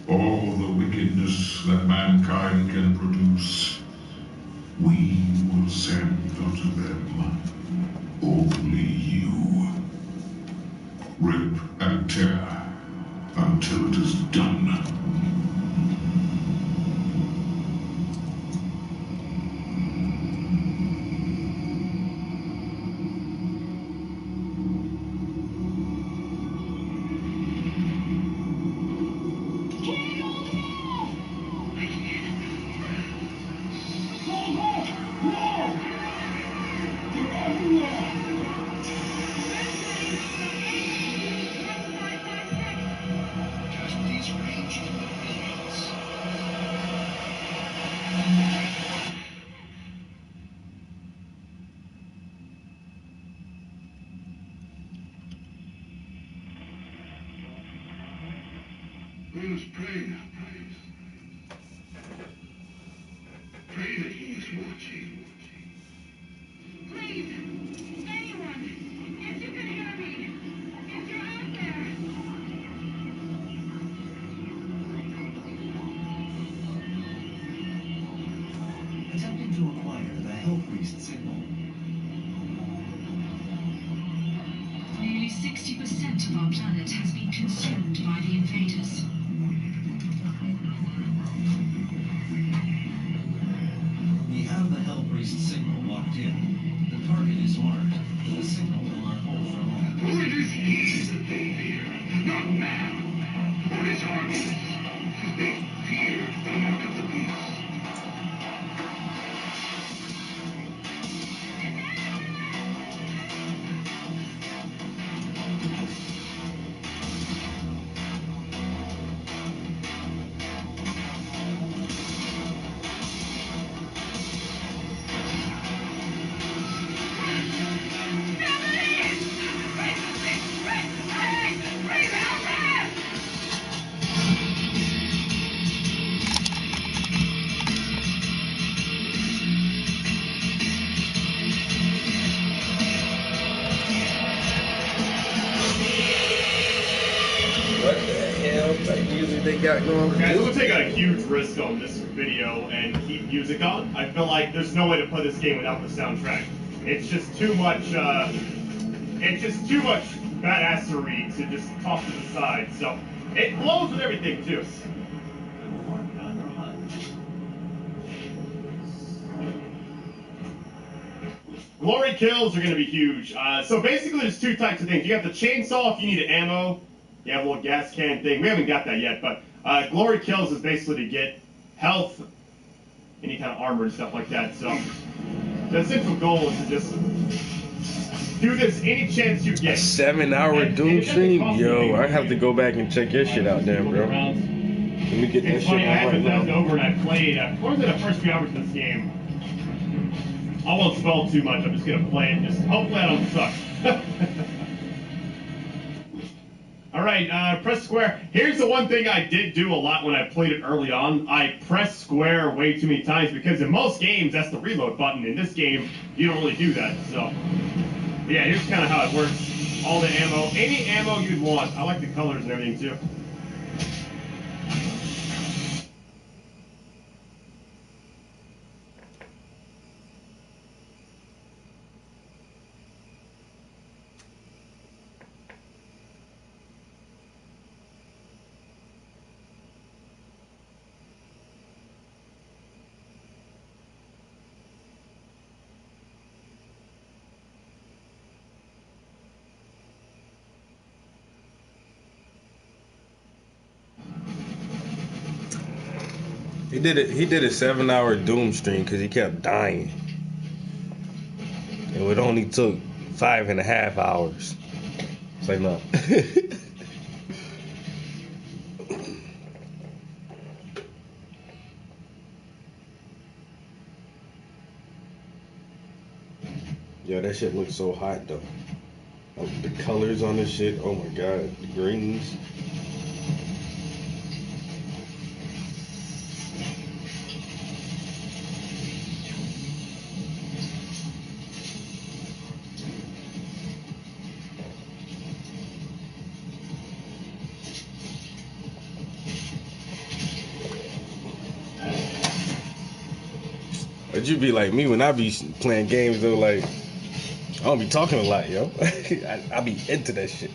all the wickedness that mankind can produce, we will send unto them only you. Rip and tear until it is done. must pray now, Praise. Pray that he is watching. Please, anyone, if you can hear me, if you're out there. Attempting to acquire the Hell Priest signal. Nearly 60% of our planet has been consumed by the invaders. We have the Hell Priest signal locked in. The target is marked, but the signal will not hold for long. For it is he that they fear, not man, or his armies. They fear the mark of the beast. What the hell type music they got going on? Guys, we'll take a huge risk on this video and keep music on. I feel like there's no way to play this game without the soundtrack. It's just too much, badassery to just toss to the side. So, it flows with everything, too. Glory kills are going to be huge. So basically there's two types of things. You have the chainsaw if you need ammo. You have a little gas can thing. We haven't got that yet, but glory kills is basically to get health, any kind of armor and stuff like that. So the essential goal is to just do this any chance you get. 7-hour Doom stream? Yo, I have to go back and check your shit out, damn, bro. Let me get that It's shit funny, I out had right Bethesda now. over and I played, what was it, the first few hours of this game? I won't spell too much, I'm just going to play it, just hopefully I don't suck. Alright, press square. Here's the one thing I did do a lot when I played it early on. I pressed square way too many times because in most games, that's the reload button. In this game, you don't really do that, so. But yeah, here's kind of how it works. All the ammo, any ammo you'd want. I like the colors and everything, too. He did a 7-hour Doom stream because he kept dying. It only took 5.5 hours. It's like, no. Yo, that shit looks so hot though. The colors on this shit, oh my god, the greens. But you be like me when I be playing games though, like I don't be talking a lot, yo. I be into that shit.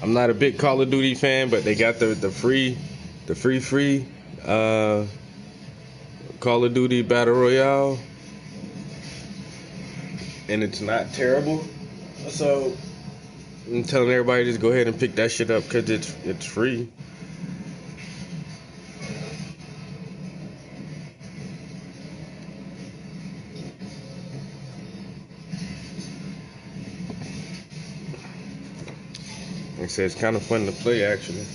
I'm not a big Call of Duty fan, but they got the free Call of Duty Battle Royale, and it's not terrible. So I'm telling everybody just go ahead and pick that shit up because it's free. Like I said, it's kind of fun to play actually.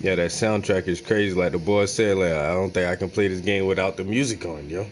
Yeah, that soundtrack is crazy. Like the boy said, like, I don't think I can play this game without the music on, yo.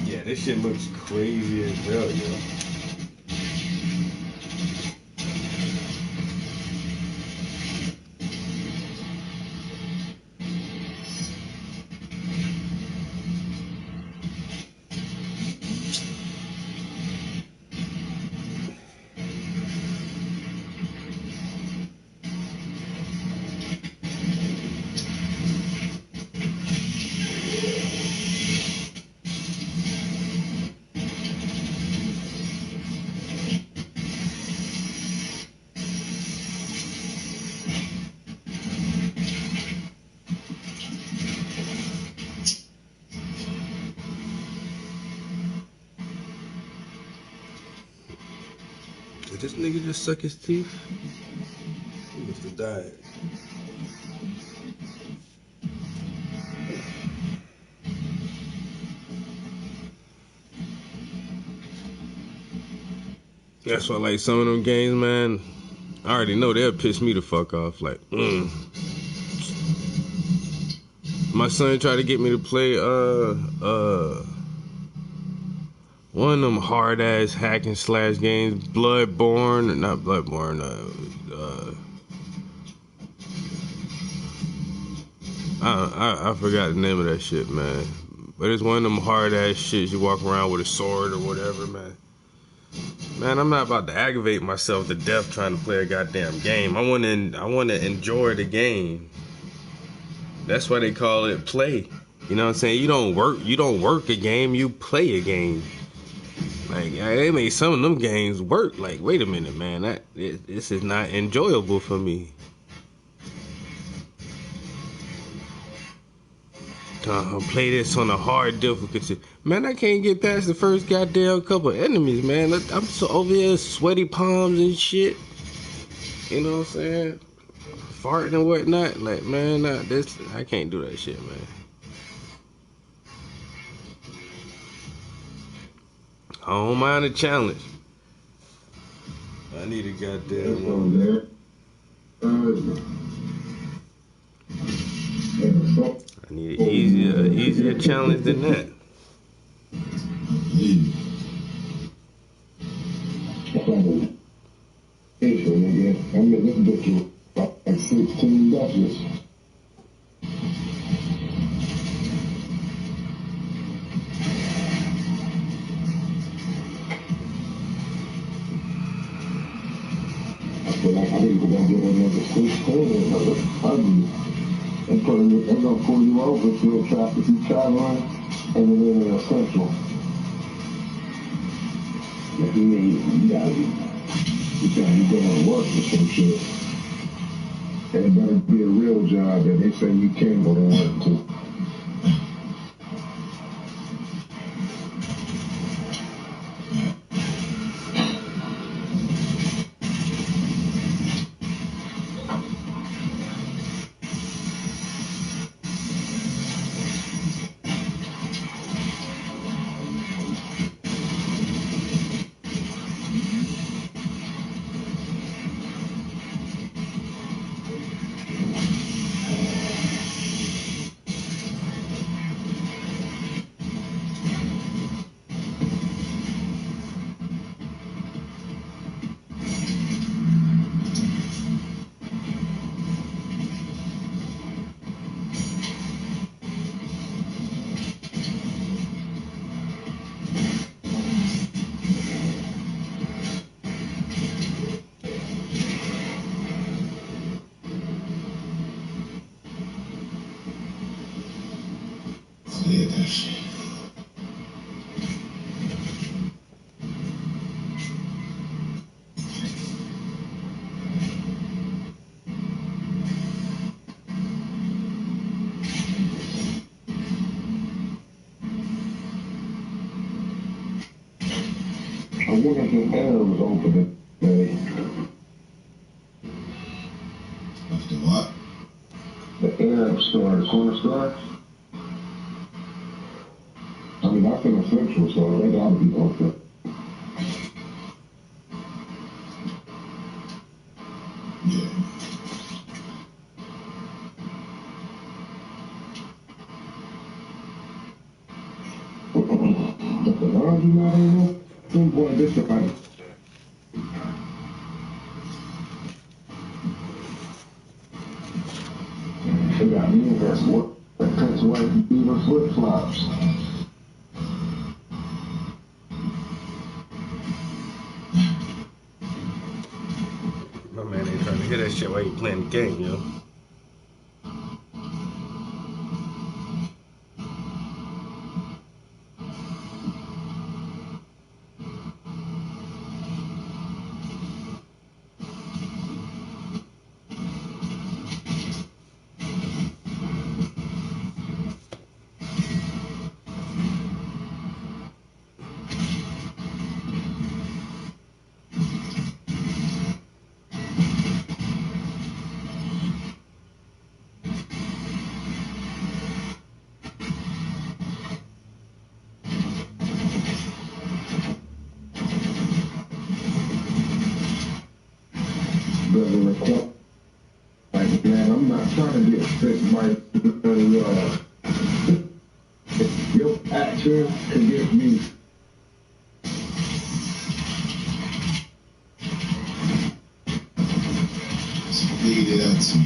Yeah, this shit looks crazy as hell, yo. Did this nigga just suck his teeth? He must have died. That's why, like, some of them games, man, I already know they'll piss me the fuck off. Like, my son tried to get me to play one of them hard ass hack and slash games, Bloodborne, not Bloodborne, I forgot the name of that shit, man. But it's one of them hard ass shits you walk around with a sword or whatever, man. Man, I'm not about to aggravate myself to death trying to play a goddamn game. I want to enjoy the game. That's why they call it play. You know what I'm saying? You don't work a game, you play a game. Like, they made some of them games work. Like, wait a minute, man, this is not enjoyable for me. Play this on a hard difficulty. Man, I can't get past the first goddamn couple enemies, man. I'm so over here, sweaty palms and shit. You know what I'm saying? Farting and whatnot. Like, man, I can't do that shit, man. I don't mind a challenge. I need a goddamn one. I need an easier challenge than that. I'm in this bitch like 16 Dutchess. I feel like I need to go get another 16 another ugly. And they're gonna pull you over if you're traveling and then they're in a central. If you going to work or some shit. And it better be a real job that they say you can go to work to. Yeah, that shit. I wonder if the air was open today. If the what? The Arab store, the corner store. I mean, that's in the central, so they gotta be open. Yeah. If the laundry not in there, boy, this is like. They got me that's what that takes away even flip flops. My man ain't trying to hear that shit while you playing the game, yo. Like, man, I'm not trying to get sick by Nation can get me. Lead it up to me.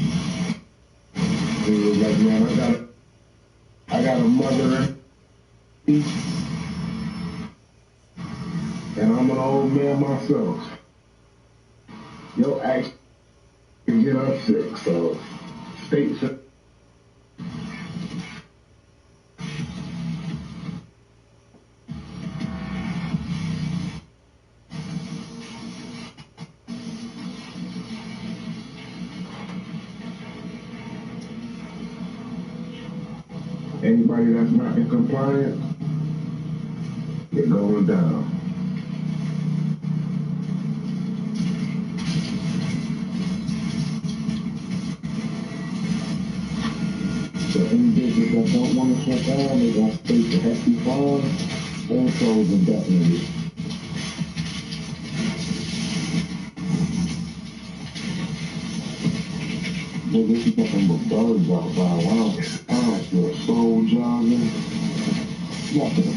He was like, man, I got a mother and I'm an old man myself. Your action can get us sick, so states. Anybody that's not in compliance, they're going down. So any business that don't want to shut down, they got to face a hefty fine and close indefinitely. Nigga, you got them birds outside. Wow, you're a soul jogging. Nothing.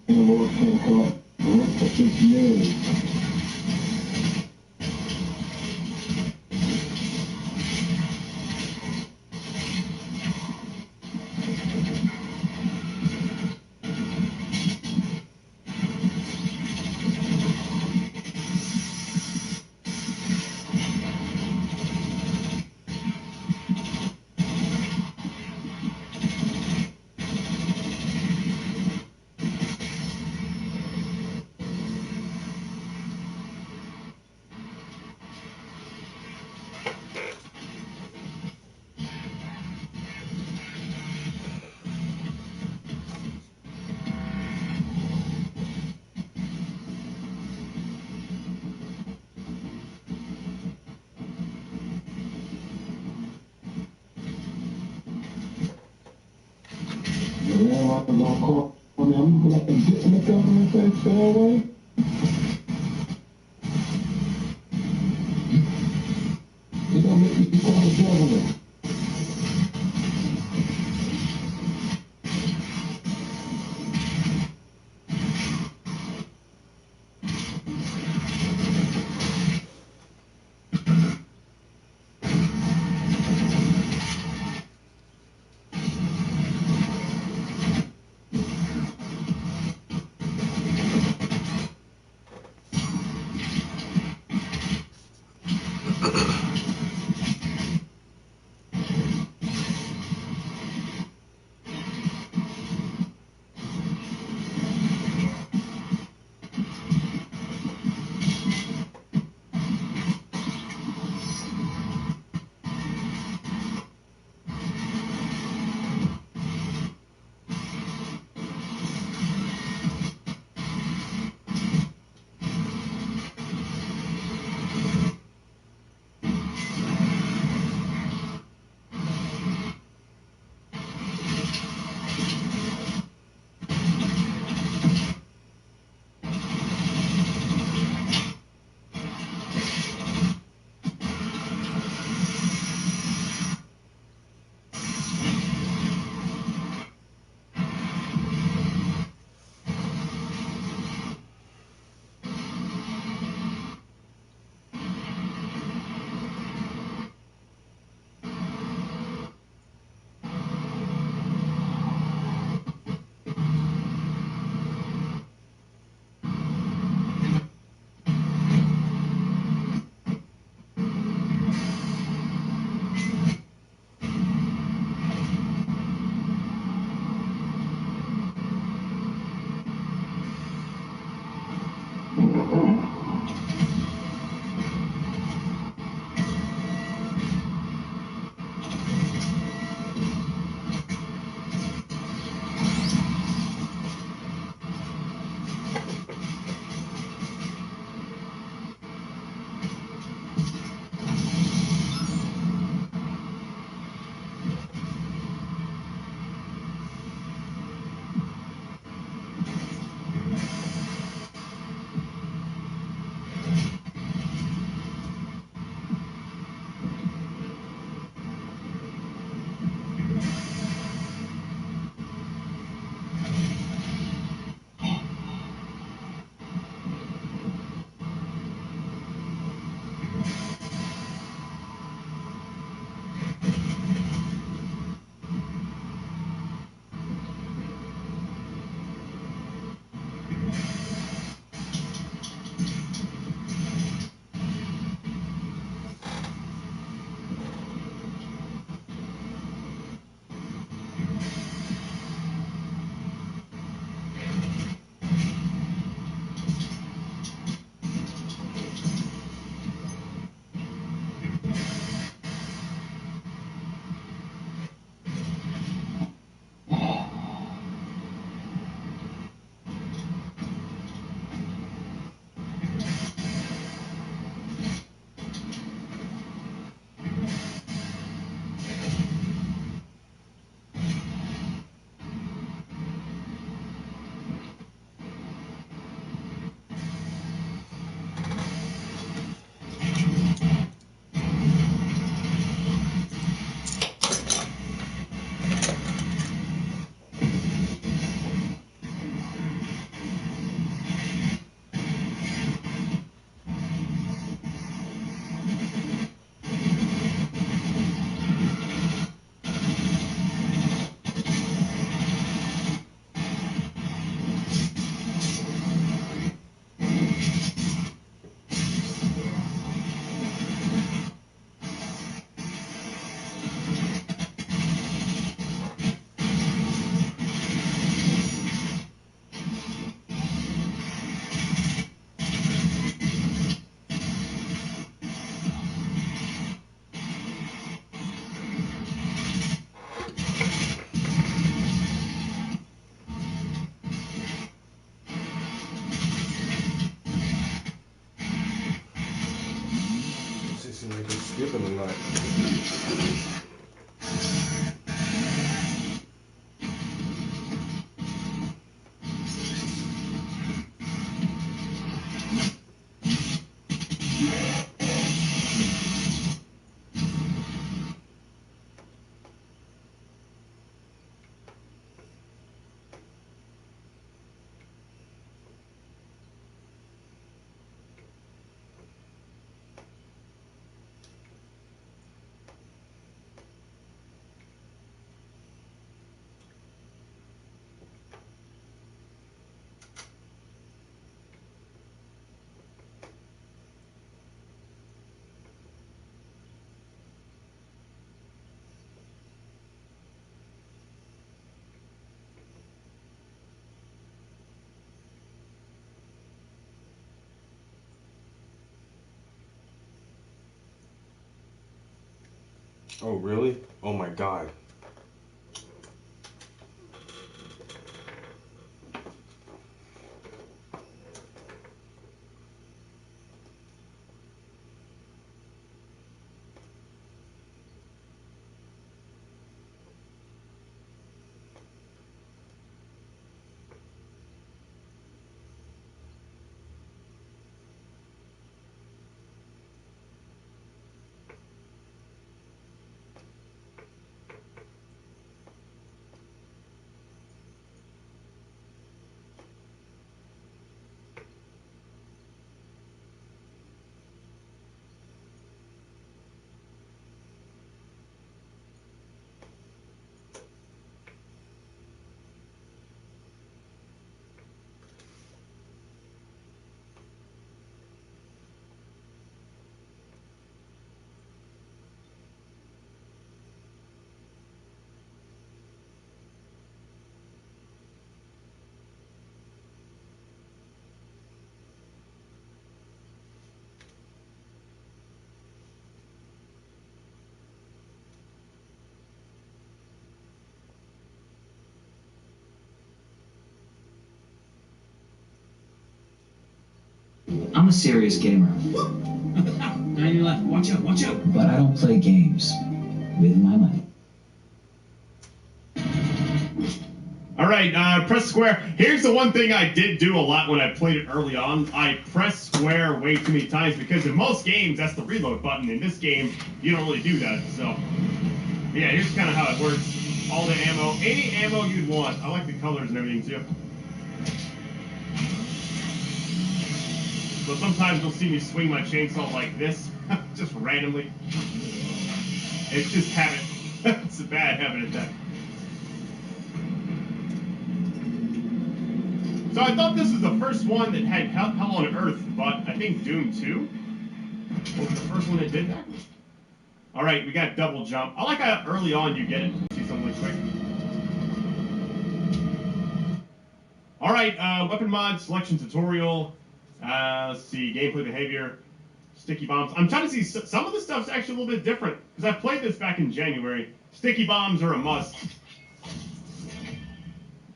Lord can't collect rent for 6 years. The landlord is gonna call on them. I'm gonna let them get in the government and say, stay away. They're gonna make you call the government. Oh, really? Oh my God. I'm a serious gamer. Now you're left. Watch out, watch out. But I don't play games with my money. All right, press square. Here's the one thing I did do a lot when I played it early on. I pressed square way too many times because in most games, that's the reload button. In this game, you don't really do that. So, yeah, here's kind of how it works. All the ammo, any ammo you'd want. I like the colors and everything, too. So sometimes you'll see me swing my chainsaw like this, just randomly. It's just habit. It's a bad habit at that. So I thought this was the first one that had Hell on Earth, but I think Doom 2 was the first one that did that. All right, we got double jump. I like how early on you get it. See something really quick. All right, weapon mod, selection tutorial. Let's see, gameplay behavior, sticky bombs. I'm trying to see, some of the stuff's actually a little bit different, because I played this back in January. Sticky bombs are a must.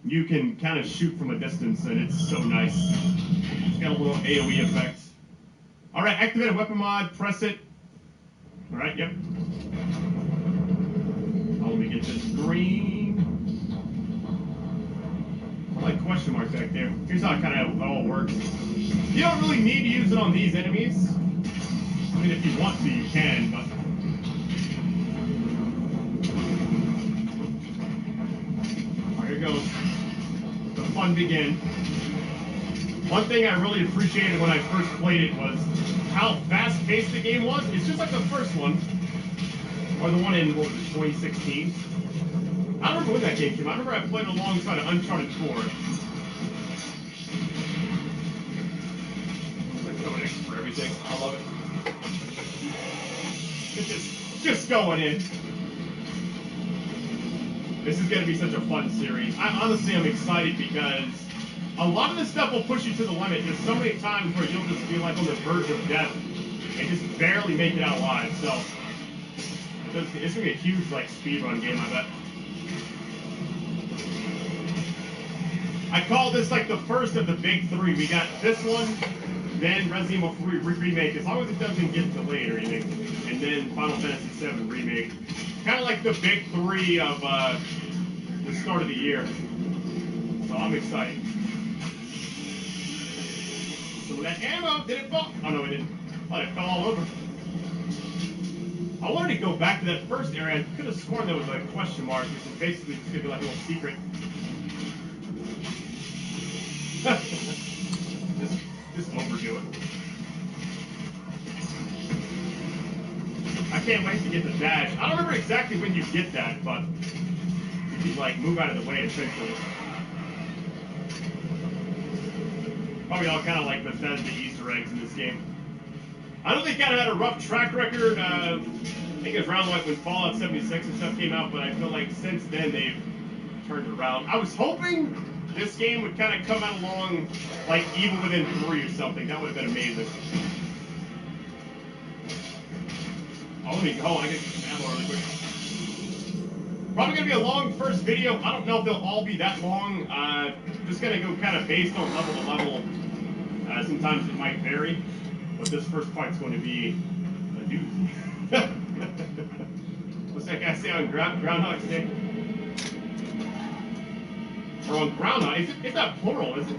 You can kind of shoot from a distance, and it's so nice. It's got a little AoE effect. All right, activate a weapon mod, press it. All right, yep. Oh, let me get this green. I like question marks back there. Here's how it kind of all works. You don't really need to use it on these enemies. I mean, if you want to, you can, but... Here it goes. The fun begins. One thing I really appreciated when I first played it was how fast-paced the game was. It's just like the first one. Or the one in, what was it, 2016? I don't remember when that game came out. I remember I played alongside of Uncharted 4. Let's go next for everything. I love it. It's just going in. This is going to be such a fun series. Honestly, I'm excited because a lot of this stuff will push you to the limit. There's so many times where you'll just feel like on the verge of death and just barely make it out alive. So it's going to be a huge like speedrun game, I bet. I call this like the first of the big three. We got this one, then Resident Evil 3 Remake, as long as it doesn't get delayed or anything, and then Final Fantasy 7 Remake. Kind of like the big three of the start of the year. So I'm excited. Some of that ammo, did it fall? Oh no, it didn't. Thought it fell all over. I wanted to go back to that first area. I could have sworn there was a question mark, which is basically just gonna be like a little secret. just overdo it. I can't wait to get the dash. I don't remember exactly when you get that, but you like move out of the way essentially. Probably all kind of like Bethesda Easter eggs in this game. I don't think it had a rough track record. I think it was around like when Fallout 76 and stuff came out, but I feel like since then they've turned it around. I was hoping this game would kind of come out along like Evil Within 3 or something. That would have been amazing. Oh, let me go. I get some ammo really quick. Probably going to be a long first video. I don't know if they'll all be that long. Just going to go kind of based on level to level. Sometimes it might vary. But this first part's going to be a doozy. What's that guy say on Groundhog's Day? Or on Groundhog? It's not plural, is it?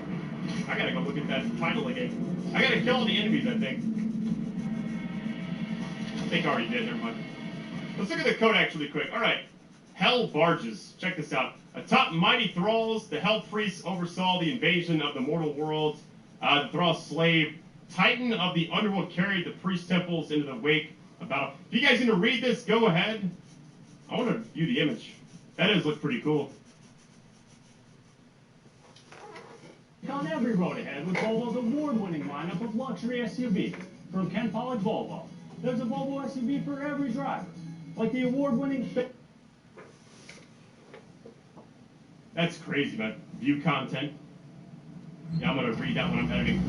I gotta go look at that title again. I gotta kill all the enemies, I think. I think I already did, never mind. Let's look at the code actually quick. Alright. Hell Barges. Check this out. Atop mighty thralls, the Hell Priests oversaw the invasion of the mortal world. The thrall slave Titan of the Underworld carried the priest temples into the wake of battle. If you guys need to read this, go ahead. I want to view the image. That does look pretty cool. On every road ahead with Volvo's award-winning lineup of luxury SUVs from Ken Pollak Volvo. There's a Volvo SUV for every driver, like the award-winning. That's crazy, man. View content. Yeah, I'm gonna read that when I'm editing.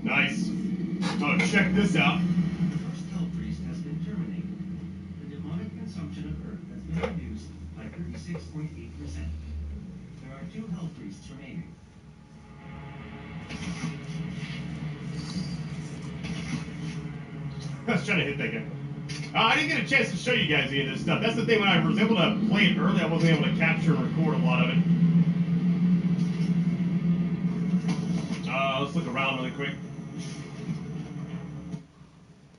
Nice. Oh, check this out. The first Hell Priest has been terminated. The demonic consumption of Earth has been reduced by 36.8%. There are 2 Hell Priests remaining. I was trying to hit that guy. I didn't get a chance to show you guys any of this stuff. That's the thing, when I was able to play it early, I wasn't able to capture and record a lot of it. Let's look around really quick.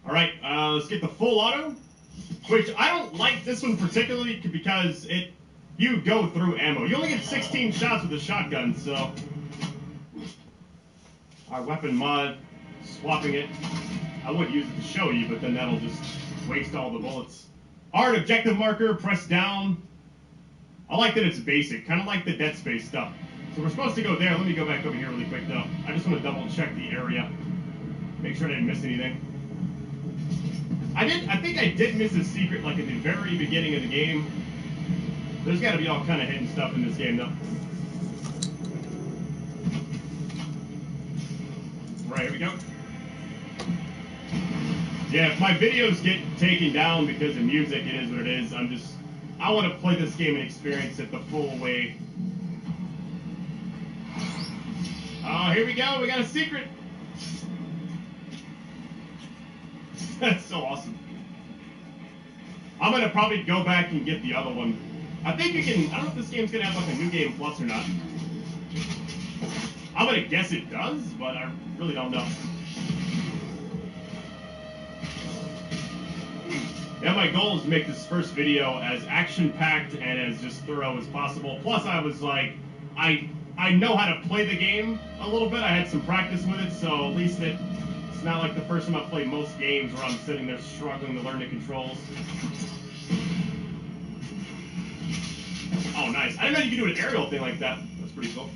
Alright, let's get the full auto, which I don't like this one particularly because you go through ammo. You only get 16 shots with a shotgun, so our weapon mod, swapping it. I would use it to show you, but then that'll just waste all the bullets. Art objective marker, press down. I like that it's basic, kind of like the Dead Space stuff. So we're supposed to go there. Let me go back over here really quick though. I just want to double check the area. Make sure I didn't miss anything. I think I did miss a secret like at the very beginning of the game. There's got to be all kind of hidden stuff in this game though. Right, here we go. Yeah, if my videos get taken down because of music, it is what it is. I want to play this game and experience it the full way. Oh, here we go. We got a secret. That's so awesome. I'm going to probably go back and get the other one. I think you can, I don't know if this game's going to have like a New Game Plus or not. I'm going to guess it does, but I really don't know. Yeah, my goal is to make this first video as action-packed and as just thorough as possible. Plus, I was like, I I know how to play the game a little bit. I had some practice with it, so at least it's not like the first time I've played most games where I'm sitting there struggling to learn the controls. Oh, nice. I didn't know you could do an aerial thing like that. That's pretty cool.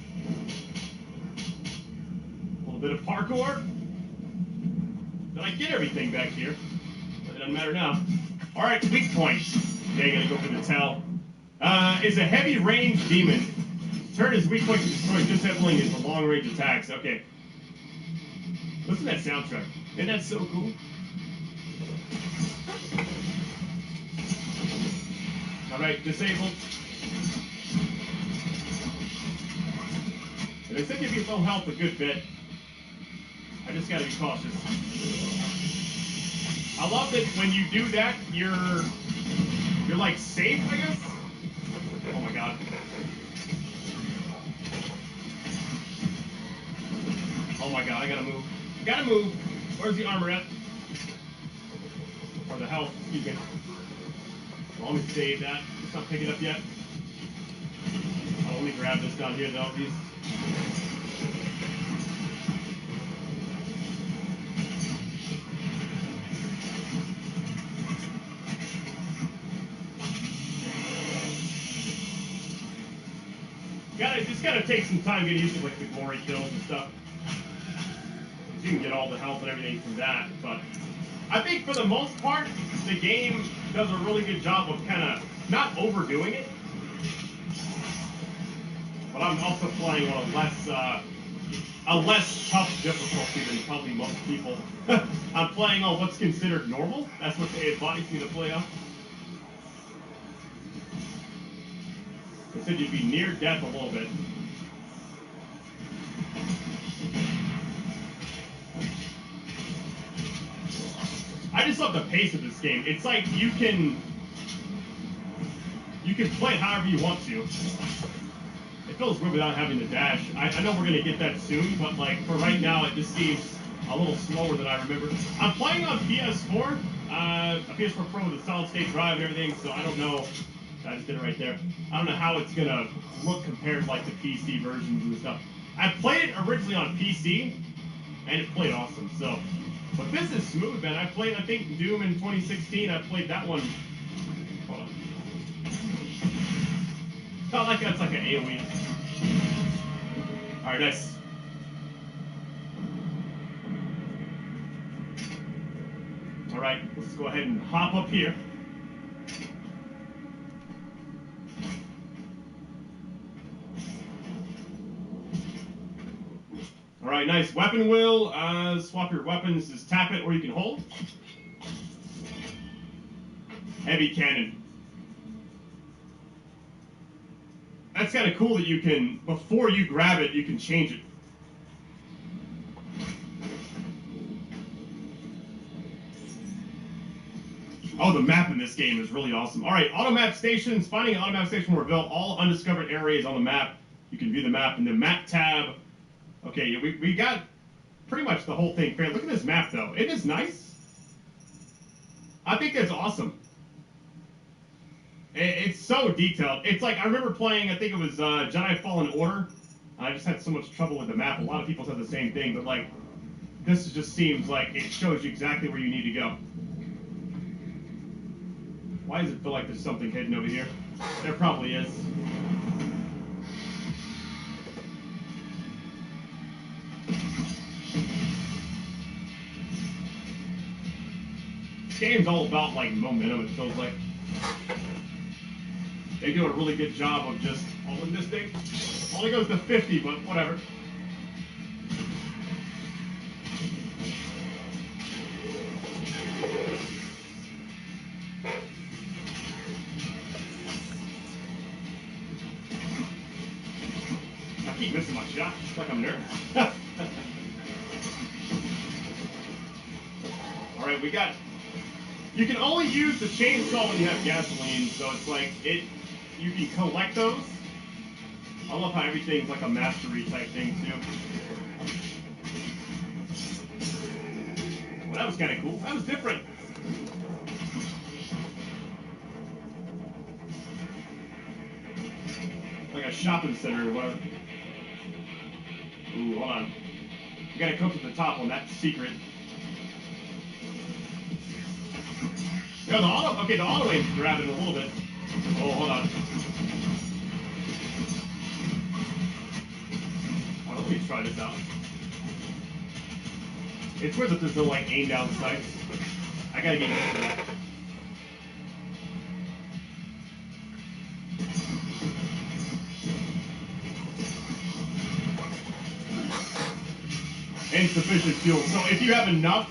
A little bit of parkour. Did I get everything back here? It doesn't matter now. All right, weak point. Okay, gotta go for the tell. Is a heavy range demon. Turn his weak point to destroy disabling his long range attacks. Okay. Listen to that soundtrack. Isn't that so cool? Alright, disabled. And they said give you low health a good bit. I just gotta be cautious. I love that when you do that, you're like safe, I guess? Oh my god. Oh my god, I gotta move. Gotta move. Where's the armor at? Or the health, excuse me. Well, let me save that. Let's not pick it up yet. Oh, let me grab this down here though. These. Just gotta take some time getting used to like the glory kills and stuff. You can get all the health and everything from that, but I think for the most part, the game does a really good job of kind of not overdoing it. But I'm also playing on a less tough difficulty than probably most people. I'm playing on what's considered normal. That's what they advise me to play on. They said you'd be near death a little bit. I just love the pace of this game. It's like you can play it however you want to. It feels weird without having the dash. I know we're gonna get that soon, but like for right now, it just seems a little slower than I remember. I'm playing on PS4, a PS4 Pro with a solid-state drive and everything, so I don't know. I just did it right there. I don't know how it's gonna look compared to like the PC versions and stuff. I played it originally on PC, and it played awesome. So, but this is smooth, man. I played, I think, Doom in 2016. I played that one. Hold on. Not like that's like an AOE. All right, nice. All right, let's go ahead and hop up here. All right, nice. Weapon wheel. Swap your weapons. Just tap it or you can hold. Heavy cannon. That's kind of cool that you can, before you grab it, you can change it. Oh, the map in this game is really awesome. All right, auto map stations. Finding an auto map station will reveal all undiscovered areas on the map. You can view the map in the map tab. Okay, we got pretty much the whole thing fair. Look at this map, though. It is nice. I think that's awesome. It's so detailed. It's like, I remember playing, I think it was Jedi Fallen Order. I just had so much trouble with the map. A lot of people said the same thing, but like, this just seems like it shows you exactly where you need to go. Why does it feel like there's something hidden over here? There probably is. This game's all about like momentum, it feels like. They do a really good job of just holding this thing. Only goes to 50, but whatever. I keep missing my shot. It's like I'm nervous. All right, we got. You can only use the chainsaw when you have gasoline, so it's like you can collect those. I love how everything's like a mastery type thing too. Well, that was kind of cool. That was different. Like a shopping center or whatever. Ooh, hold on. You gotta come to the top one. That's secret. Yo, the auto aim's grabbing a little bit. Oh, hold on. Oh, let me try this out. It's weird that there's no like aim down sights. I gotta get used to that. Insufficient fuel. So if you have enough,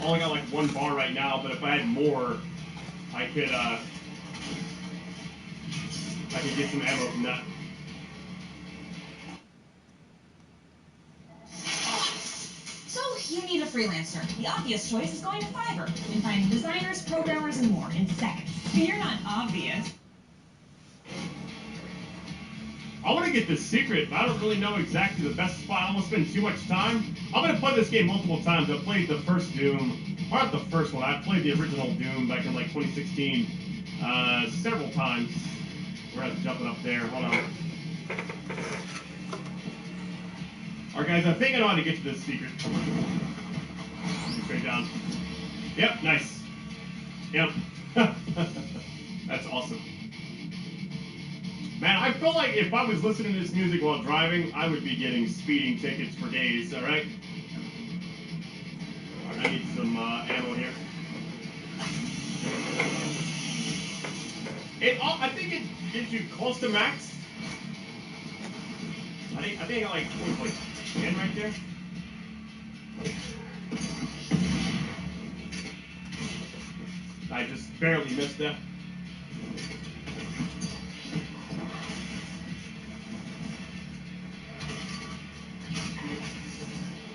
I only got like 1 bar right now, but if I had more, I could get some ammo from that. So you need a freelancer. The obvious choice is going to Fiverr and finding designers, programmers, and more in seconds. You're not obvious. I want to get the secret, but I don't really know exactly the best spot. I don't want to spend too much time. I'm going to play this game multiple times. I played the first Doom, or not the first one. I played the original Doom back in like 2016 several times. We're going to jump it up there. Hold on. All right, guys, I think I know how to get to this secret. Straight down. Yep, nice. Yep. That's awesome. Man, I feel like if I was listening to this music while driving, I would be getting speeding tickets for days, all right? All right, I need some ammo here. I think it gives you close to max. I think I got like 10 right there. I just barely missed that.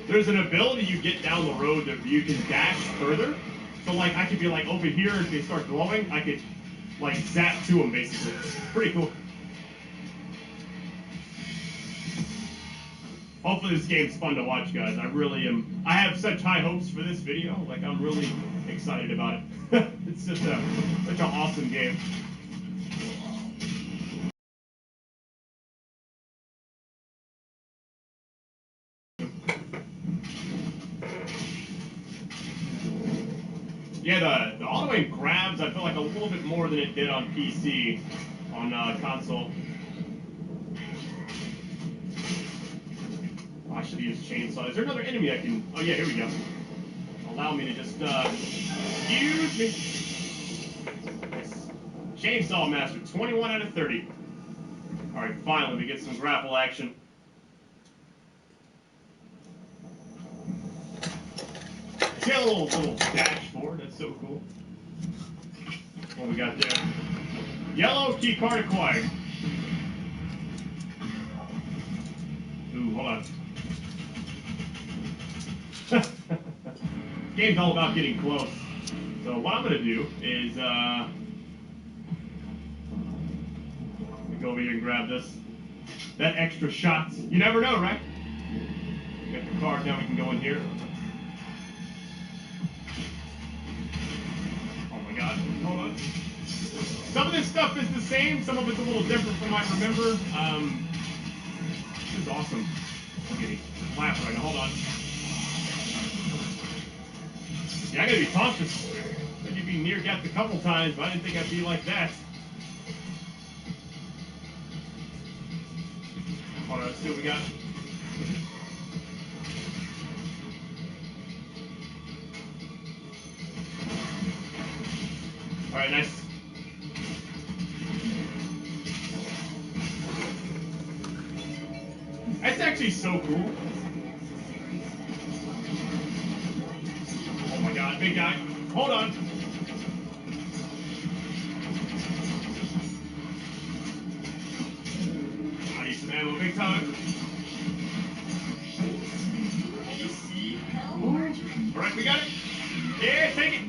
There's an ability you get down the road that you can dash further. So like I could be like over here, if they start glowing, I could like zap to them basically. Pretty cool. Hopefully this game's fun to watch, guys. I really am. I have such high hopes for this video. Like I'm really excited about it. It's just such an awesome game. Yeah, the auto aim grabs, I feel like a little bit more than it did on PC, on console. Oh, I should use chainsaw. Is there another enemy I can? Oh yeah, here we go. Allow me to just excuse me. Nice. Chainsaw Master, 21 out of 30. All right, finally we get some grapple action. See a little dashboard, that's so cool. What we got there? Yellow key card acquired. Ooh, hold on. Game's all about getting close. So what I'm gonna do is let me go over here and grab this. That extra shot. You never know, right? Got the card, now we can go in here. God, hold on. Some of this stuff is the same, some of it's a little different from what I remember. This is awesome. I'm getting clapped right now, hold on. Yeah, I gotta be cautious. I could be near death a couple times, but I didn't think I'd be like that. Hold on, let's see what we got. All right, nice. That's actually so cool. Oh my God, big guy. Hold on. I need some ammo, big time. All right, we got it. Yeah, take it.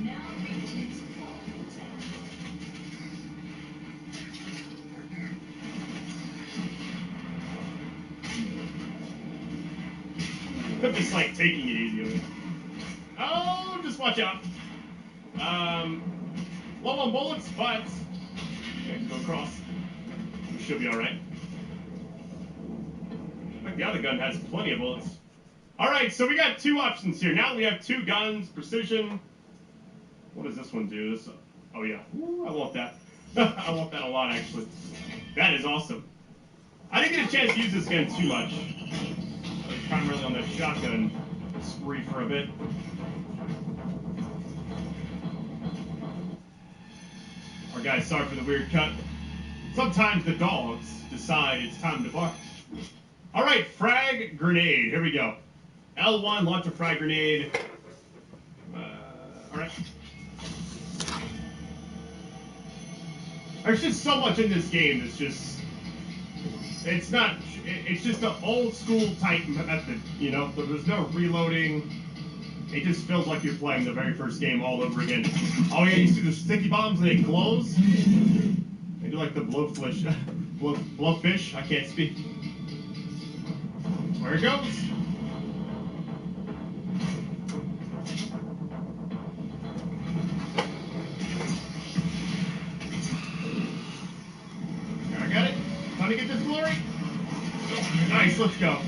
I'm just like taking it easy. Oh, just watch out. Low on bullets, but okay, go across. We should be all right. Like, the other gun has plenty of bullets. Alright, so we got 2 options here. Now we have 2 guns, precision. What does this one do? This, oh yeah, ooh, I want that. I want that a lot, actually. That is awesome. I didn't get a chance to use this gun too much. I was primarily on that shotgun spree for a bit. Our guys, sorry for the weird cut. Sometimes the dogs decide it's time to bark. Alright, frag grenade. Here we go. L1, launch a frag grenade. Alright. There's just so much in this game that's just... It's not... It's just an old school type method, you know? There's no reloading. It just feels like you're playing the very first game all over again. Oh yeah, you see the sticky bombs and they close? They do like the blowfish. Blowfish? I can't speak. There it goes. I got it. Time to get this glory. Nice, let's go.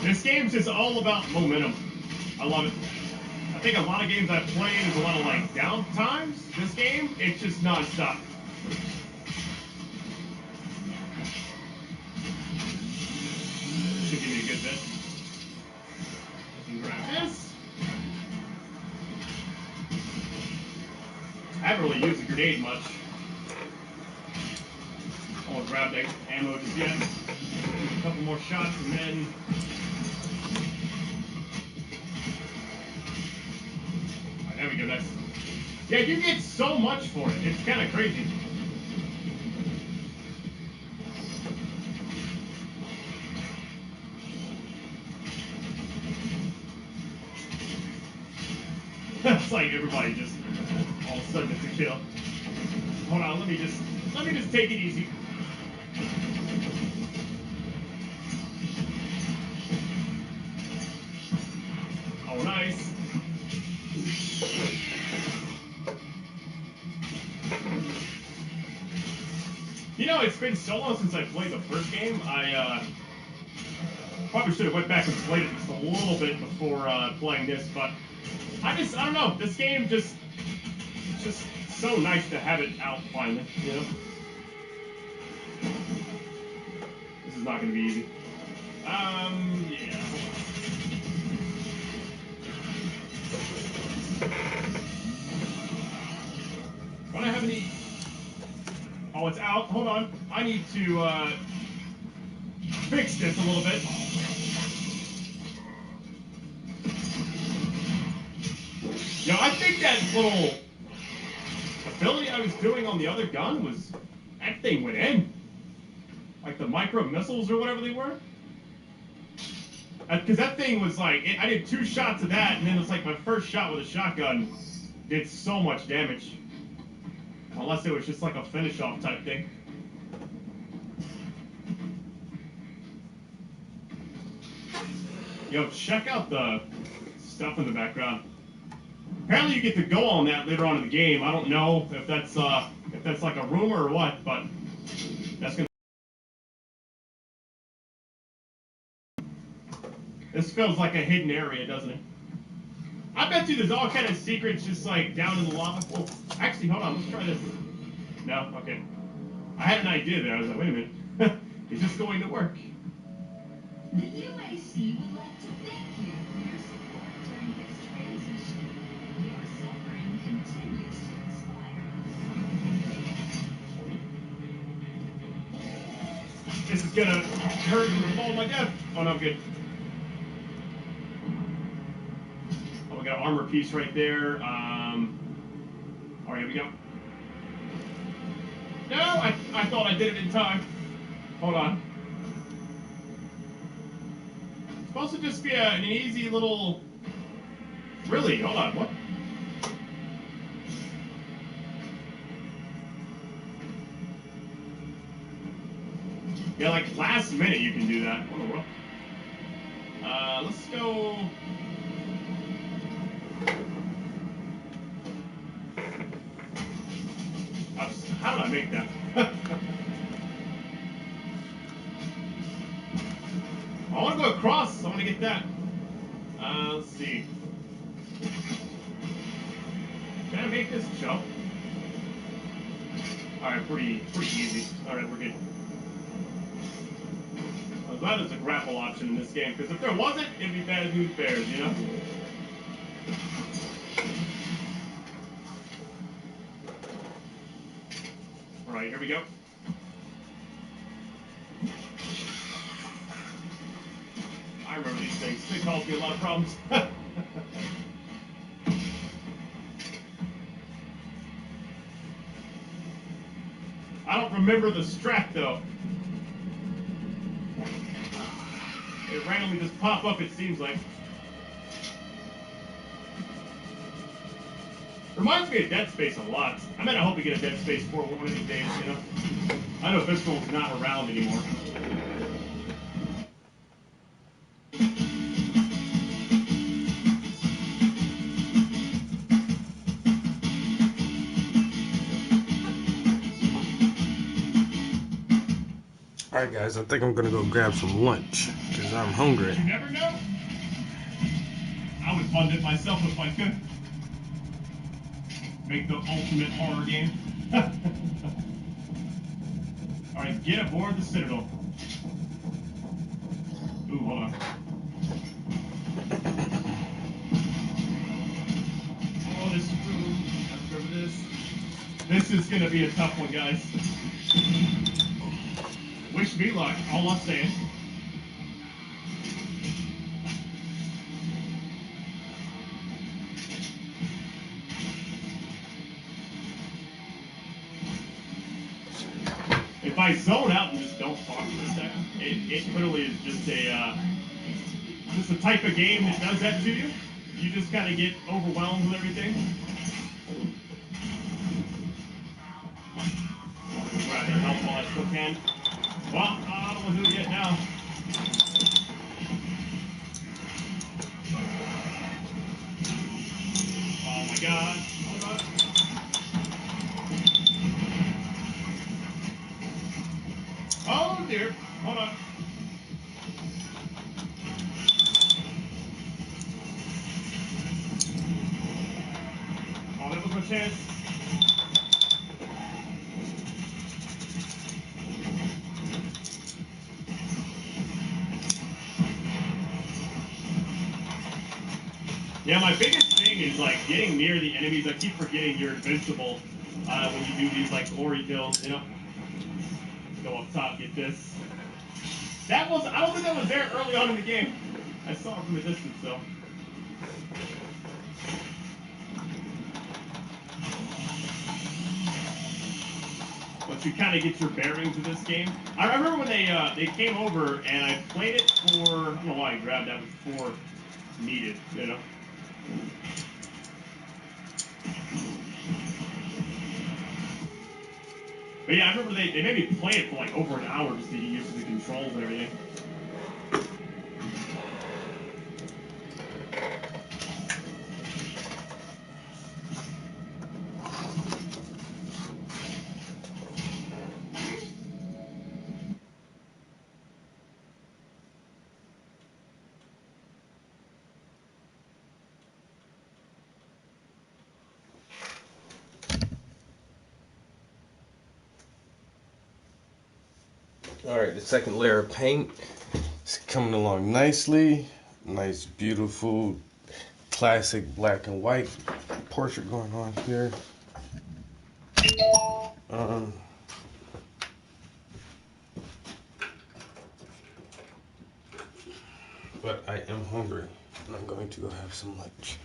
This game's just all about momentum. I love it. I think a lot of games I've played is a lot of like down times. This game, it's just non-stop. Should give me a good bit. I can grab this. I haven't really used the grenade much. I won't grab that ammo just yet. A couple more shots and then... Alright, there we go, nice. Yeah, you get so much for it. It's kind of crazy. It's like everybody just all of a sudden it's a kill. Hold on, let me just take it easy. Oh, nice. You know, it's been so long since I played the first game. I probably should have went back and played it just a little bit before playing this, but I don't know. This game it's just so nice to have it out finally, you know? This is not going to be easy. Yeah. Do I have any... Oh, it's out. Hold on. I need to fix this a little bit. Yo, I think that little ability I was doing on the other gun was... That thing went in. Like the micro missiles or whatever they were. Because that thing was like... I did 2 shots of that, and then it's like my first shot with a shotgun did so much damage. Unless it was just like a finish-off type thing. Yo, check out the stuff in the background. Apparently you get to go on that later on in the game. I don't know if that's like a rumor or what, but that's gonna... This feels like a hidden area, doesn't it? I bet you there's all kind of secrets just like down in the lava. Oh, actually, hold on, let's try this. No? Okay. I had an idea there. I was like, wait a minute. Is this going to work? The UAC would like to thank you for your support during this transition. Your suffering continues to inspire us. This is gonna hurt and fall my death. Oh no, I'm good. Oh, we got an armor piece right there. Alright, here we go. No, I thought I did it in time. Hold on. It's supposed to just be an easy little... Really? Hold on, what? Yeah, like last minute you can do that. What in the world? Let's go... How did I make that? take that. Let's see. Can I make this jump? Alright, pretty easy. Alright, we're good. I'm glad there's a grapple option in this game, because if there wasn't, it'd be bad news bears, you know? Alright, here we go. I remember these things. They caused me a lot of problems. I don't remember the strat, though. It randomly just pop up, it seems like. Reminds me of Dead Space a lot. I mean, I hope we get a Dead Space 4 one of these days, you know? I know Visceral's not around anymore. Alright guys, I think I'm gonna go grab some lunch, because I'm hungry. You never know. I would fund it myself if I could. Make the ultimate horror game. Alright, get aboard the Citadel. Ooh, hold on. Oh, this is true. I remember this. This is gonna be a tough one, guys. Wish me luck, all I'm saying. If I zone out and just don't talk for a second, it literally is just a type of game that does that to you. You just kind of get overwhelmed with everything. Grab their help while I still can. Well, I don't want to do it yet now. Oh my god. Hold on. Oh dear. Hold on. Oh, that was my chance. Yeah, my biggest thing is like getting near the enemies. I keep forgetting you're invincible when you do these like glory kills, you know? Go up top, get this. That was, I don't think that was there early on in the game. I saw it from a distance though. Once you kind of get your bearings of this game. I remember when they came over and I played it for, I don't know why I grabbed that before needed, you know? But yeah, I remember they made me play it for like over an hour just to get used to the controls and everything. Alright, the second layer of paint is coming along nicely. Nice, beautiful, classic black and white portrait going on here. But I am hungry, and I'm going to go have some lunch.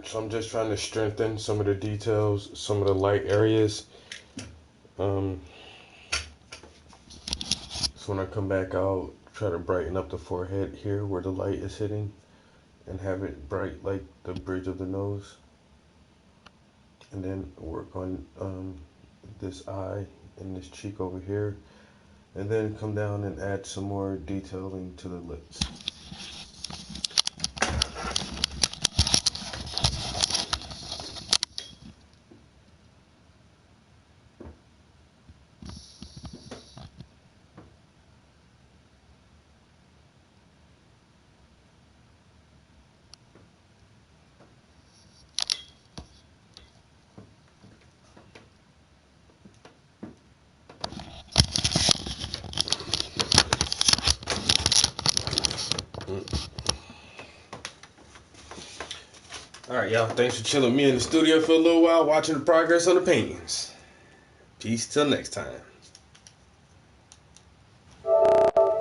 So I'm just trying to strengthen some of the details, some of the light areas. So when I come back, I'll try to brighten up the forehead here where the light is hitting and have it bright like the bridge of the nose. And then work on this eye and this cheek over here. and then come down and add some more detailing to the lips. Alright, y'all. Thanks for chilling with me in the studio for a little while, watching the progress on the paintings. Peace till next time.